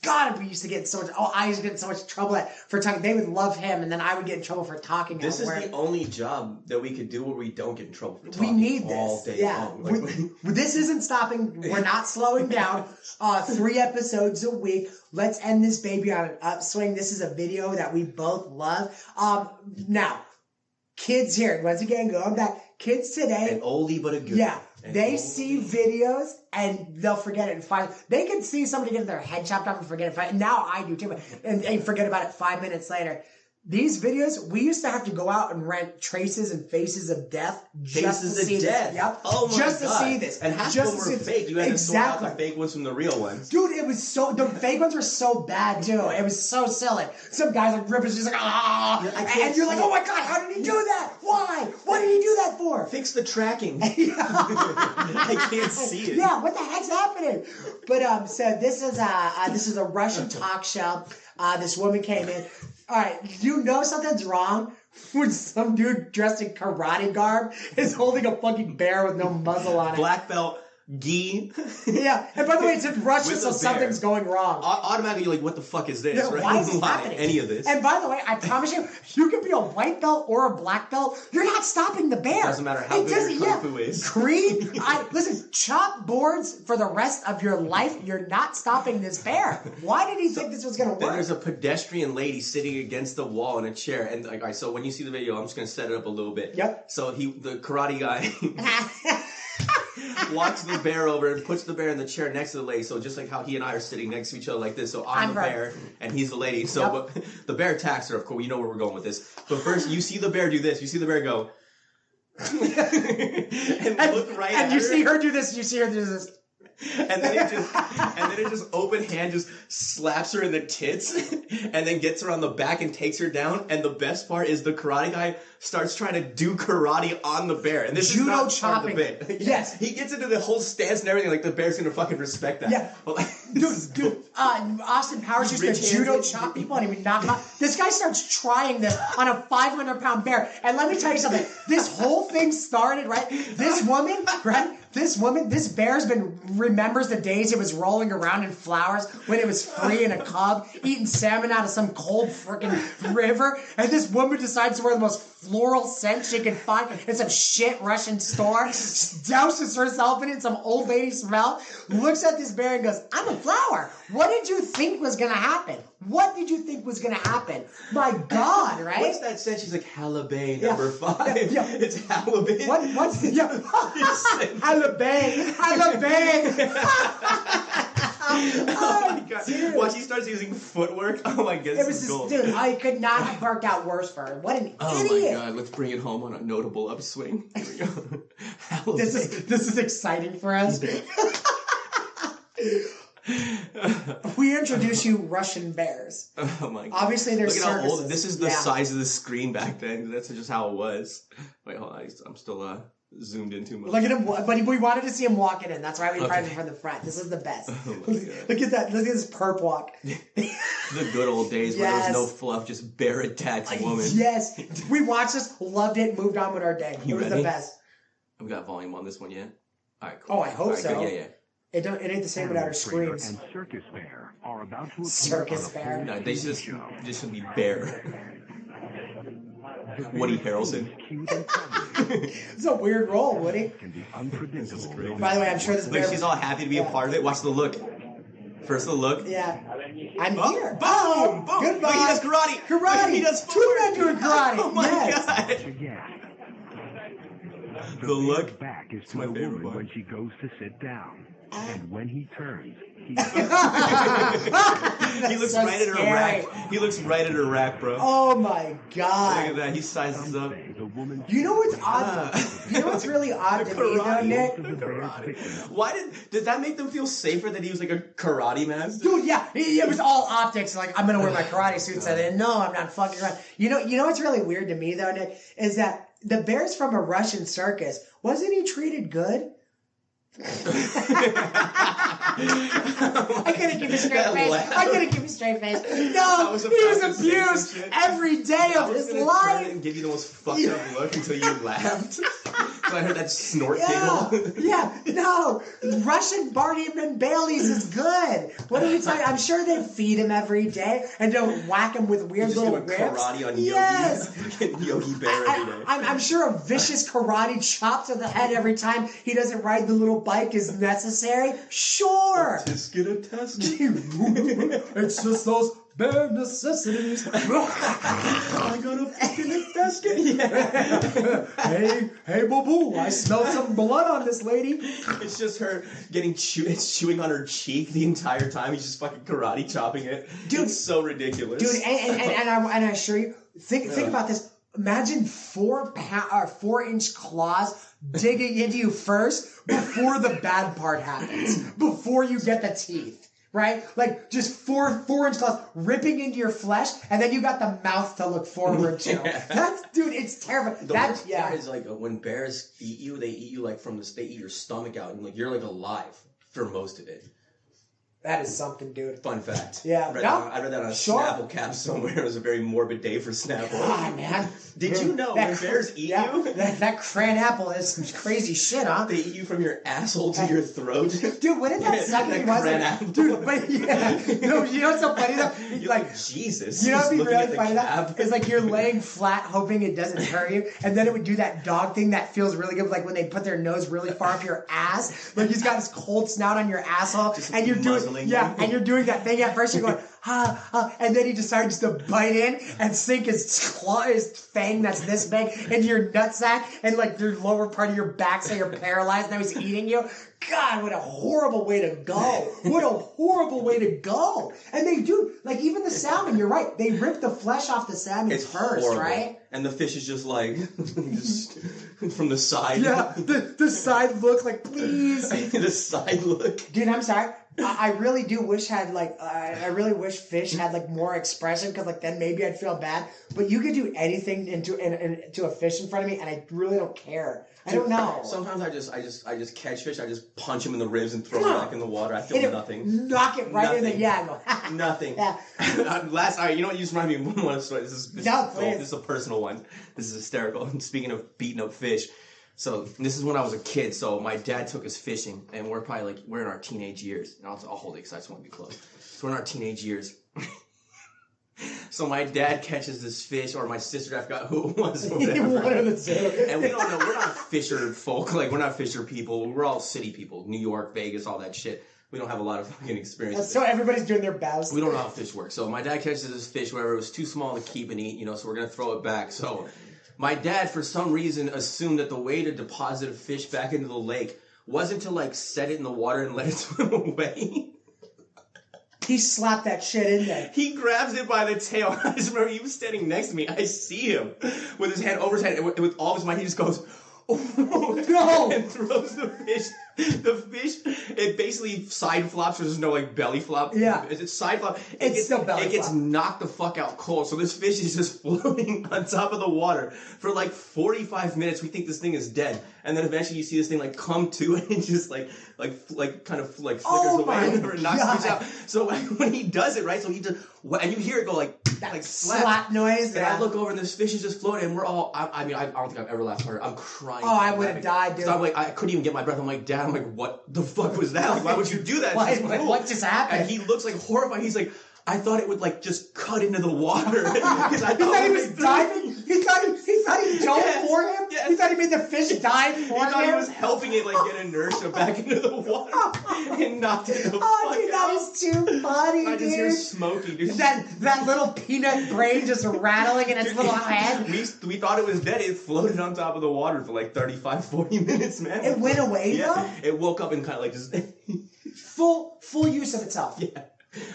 God, we used to get in so much. I used to get in so much trouble for talking. They would love him, and then I would get in trouble for talking. This is the only job that we could do where we don't get in trouble for We talking. need this all day long. This isn't stopping. We're not slowing down. 3 episodes a week. Let's end this baby on an upswing. This is a video that we both love. Now, kids here, once again, going back. Kids today, an oldie but a good. Yeah, they see videos and they'll forget it in 5. They can see somebody get their head chopped off and forget it. Now I do too, and they forget about it 5 minutes later. These videos, we used to have to go out and rent traces and faces of death just to see this. Yep. Oh my God. Just to see this. And half of them were fake. You had to sort out the fake ones from the real ones. Dude, it was the fake ones were so bad too. It was so silly. Some guys like rippers just like, and you're like, oh my God, how did he do that? Why? What did he do that for? Fix the tracking. I can't see it. Yeah, what the heck's happening? But so this is a Russian talk show. This woman came in. All right, you know something's wrong when some dude dressed in karate garb is holding a fucking bear with no muzzle on it. Black belt, ghee. Yeah, and by the way, it's in Russian, so something's going wrong. Automatically, you're like, what the fuck is this? Yeah, right? why is this happening? Any of this. And by the way, I promise you, you could be a white belt or a black belt. You're not stopping the bear. It doesn't matter how good your kung fu is. Green. Listen, chop boards for the rest of your life. You're not stopping this bear. Why did he think this was going to work? Then there's a pedestrian lady sitting against the wall in a chair. And like, so when you see the video, I'm just going to set it up a little bit. Yep. So the karate guy walks the bear over and puts the bear in the chair next to the lady. So just like how he and I are sitting next to each other like this. So I'm the bear and he's the lady. So the bear attacks her. Of course, you know where we're going with this. But first, you see the bear do this. You see the bear go. and look right at her. And you see her do this. You see her do this. And then it just open hand just slaps her in the tits and then gets her on the back and takes her down. And the best part is the karate guy starts trying to do karate on the bear. And this judo is chopping. not part of the bit. Yes. He gets into the whole stance and everything like the bear's gonna fucking respect that. Yeah. Dude, Austin Powers used to judo chop people and he would knock them out. This guy starts trying this on a 500-pound bear. And let me tell you something. This whole thing started, right? This woman, right? This bear's remembers the days it was rolling around in flowers when it was free in a cub, eating salmon out of some cold freaking river. And this woman decides to wear the most floral scent she can find in some shit Russian store, douses herself in it, some old lady smell, looks at this bear and goes, I'm a flower. What did you think was going to happen? What did you think was going to happen? My God, right? What's that scent? She's like, Halibay number 5. Yeah. It's Halibay. What's the... Yeah. Halibay. Oh my God. Dude. Once he starts using footwork, oh my goodness. It was just, dude, I could not have worked out worse for her. What an idiot. Oh my God, let's bring it home on a notable upswing. Here we go. This is exciting for us. We introduce you Russian bears. Oh my God. Obviously, there's Look at circuses. how old. This is the size of the screen back then. That's just how it was. Wait, hold on. I'm still zoomed in too much. Look at him, but we wanted to see him walking in. That's why we tried him from the front. This is the best. Oh my God. Look at that. Look at this perp walk. The good old days where there was no fluff, just bear attacked woman. Yes. We watched this, loved it, moved on with our day. You it was ready? the best. Have we got volume on this one yet? All right, cool. Oh, I hope so. Good. Yeah. It ain't the same without our screams. And Circus Bear are about to Circus Bear. No, they just should be bear. Woody Harrelson. It's a weird role, Woody. Can be unpredictable. By the way, I'm sure this bear... Like she's all happy to be a part of it. Watch the look. First the look. Yeah. I'm here. Boom! Boom! Goodbye. Look, he does karate. Karate. He does Two men doing karate. Oh my God. Again. The look. Back is to my the favorite woman part. when she goes to sit down. And when he turns, he He looks so right at her scary. rack. He looks right at her rack, bro. Oh my Look God. at that. He sizes up. the woman You know what's odd? You know what's really odd to me, though, Nick? Why did that make them feel safer that he was like a karate man? Dude, yeah, it was all optics. Like, I'm gonna wear my karate suit. So then, no, I'm not fucking around. You know what's really weird to me, though, Nick, is that the bear's from a Russian circus. Wasn't he treated good? I couldn't keep a straight face. No, he was abused every day of his life. And give you the most fucked up look until you laughed. So I heard that snort giggle. Yeah, no. Russian Barney and Bailey's is good. What are we talking? I'm sure they feed him every day and don't whack him with weird little doing whips. karate on Yogi. Yes. Yogi Bear every day. I'm sure a vicious karate chop to the head every time he doesn't ride the little bike is necessary. Sure. Just get a test. It's just those bare necessities. I got a fucking basket. Yeah. Hey, boo-boo, I smelled some blood on this lady. It's just her getting chewing on her cheek the entire time. He's just fucking karate chopping it. Dude, it's so ridiculous. Dude, and I assure you, think about this. Imagine 4-inch claws digging into you first before the bad part happens, before you get the teeth, right? Like just 4-inch claws ripping into your flesh, and then you got the mouth to look forward to. That's, dude, it's terrifying. The worst part is like when bears eat you, they eat you like they eat your stomach out, and like you're like alive for most of it. That is something, dude. Fun fact. Yeah. I read that on a Snapple cap somewhere. It was a very morbid day for Snapple. God, man. Did you know when bears eat you? That cran apple is some crazy shit, huh? They eat you from your asshole to your throat. Dude, what did that second was? Cran apple. Dude, but yeah. No, you know what's so funny though? You're like, Jesus. You know what'd be really funny though? It's like you're laying flat hoping it doesn't hurt you, and then it would do that dog thing that feels really good, like when they put their nose really far up your ass. Like he's got his cold snout on your asshole, and you're doing that thing at first. You're going, and then he decides to bite in and sink his fang that's this big into your nutsack and like the lower part of your back, so you're paralyzed. Now he's eating you. God, what a horrible way to go. What a horrible way to go. And they do, like even the salmon, you're right. They rip the flesh off the salmon first, horrible. Right? And the fish is just like, just from the side. Yeah, the side look, like, please. The side look. Dude, I'm sorry. I really do wish I really wish fish had like more expression, because like then maybe I'd feel bad. But you could do anything into a fish in front of me, and I really don't care. I don't know. Sometimes I just catch fish. I just punch him in the ribs and throw him back in the water. I feel nothing. Knock it right in the I go. Nothing. Yeah. Alright, you know what? You just reminded me of one story. This is a personal one. This is hysterical. Speaking of beating up fish. So this is when I was a kid. So my dad took us fishing, and we're in our teenage years. And I'll hold it because I just want to be close. So we're in our teenage years. So my dad catches this fish, or my sister, I forgot who it was. Or whatever. One of the two. And we don't know. We're not fisher folk. Like, we're not fisher people. We're all city people. New York, Vegas, all that shit. We don't have a lot of fucking experience. So everybody's doing their best. We don't know how fish work. So my dad catches this fish, whatever. It was too small to keep and eat, so we're going to throw it back. So my dad, for some reason, assumed that the way to deposit a fish back into the lake wasn't to, like, set it in the water and let it swim away. He slapped that shit in there. He grabs it by the tail. I just remember he was standing next to me. I see him with his hand over his head. And with all his might, he just goes, oh, no! And throws the fish. The fish, it basically side flops. There's no, like, belly flop. Yeah. It's side flop. It's still belly flop. It gets knocked the fuck out cold. So this fish is just floating on top of the water for, like, 45 minutes. We think this thing is dead. And then eventually you see this thing, like, come to and it just, like kind of, like, flickers away and knocks the fish out. So when he does it, right, so he just, and you hear it go, like slap noise. And I look over and this fish is just floating, and we're all, I don't think I've ever laughed harder. I'm crying. Oh, I would have died, dude. So I'm like, I couldn't even get my breath. I'm like, Dad, what the fuck was that? Like, why would you do that? What just happened? And he looks like horrified. He's like, I thought it would, like, just cut into the water. Because I thought he was diving. He thought he dove for him. Yes. He thought he made the fish dive for him. He thought he was helping it, like, get inertia back into the water and knocked it the fuck dude, that is too funny, I just hear Smokey, dude. That little peanut brain just rattling in its little head. We thought it was dead. It floated on top of the water for like 35, 40 minutes, man. It went away, though? It woke up and kind of like just... full use of itself. Yeah.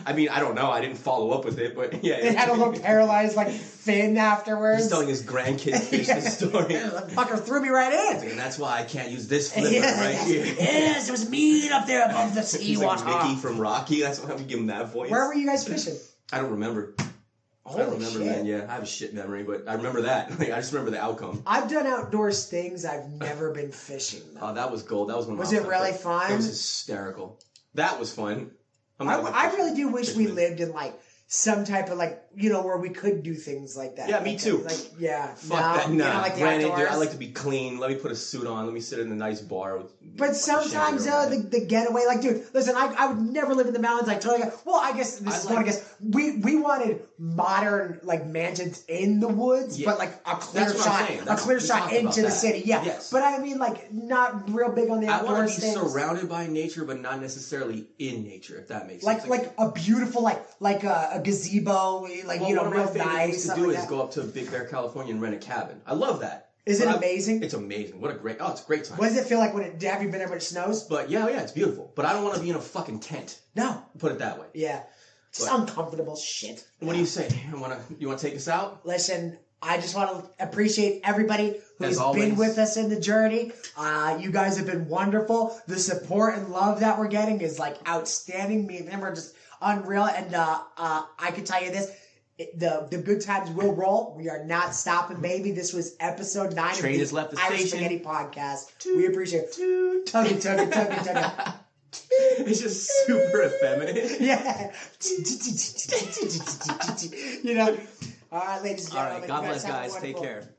I mean, I don't know. I didn't follow up with it, but yeah. It had a little paralyzed, like, fin afterwards. He's telling his grandkid fish the story. The fucker threw me right in. And that's why I can't use this flipper right here. Yes, it was mean up there above the seawater. He's like Mickey from Rocky. That's why we give him that voice. Where were you guys fishing? I don't remember. I don't remember, man. Yeah, I have a shit memory, but I remember that. Like, I just remember the outcome. I've done outdoors things. I've never been fishing, though. Oh, that was gold. That was one of my... Was it really fun? It was hysterical. That was fun. I really do wish we lived in, like, some type of, like, where we could do things like that. Yeah, me too. Like, yeah. Fuck that. Nah. Like the Granted, outdoors. I like to be clean. Let me put a suit on. Let me sit in a nice bar. But sometimes, the getaway, like, dude, listen, I would never live in the mountains. I totally, well, I guess this is one, I guess. We wanted modern, like, mansions in the woods, but, like, a clear shot into the city. Yeah. Yes. But I mean, like, not real big on the outdoors things. I want to be surrounded by nature, but not necessarily in nature, if that makes sense. Like a beautiful, like a gazebo, like, real nice. What I used to do is go up to Big Bear, California and rent a cabin. I love that. Is it amazing? It's amazing. It's a great time. What does it feel like have you been there when it snows? But yeah, it's beautiful. But I don't want to be in a fucking tent. No. Put it that way. Yeah. It's uncomfortable shit. What do you say? You want to take us out? Listen, I just want to appreciate everybody who's been with us in the journey. You guys have been wonderful. The support and love that we're getting is, like, outstanding. Me and them are just unreal. And I can tell you this. The good times will roll. We are not stopping, baby. This was episode 9 Train of has left the Irish station. Spaghetti Podcast. We appreciate it. Tuggy. It's just super effeminate. Yeah. You know. All right, ladies and gentlemen. All right. God bless, guys. Take care.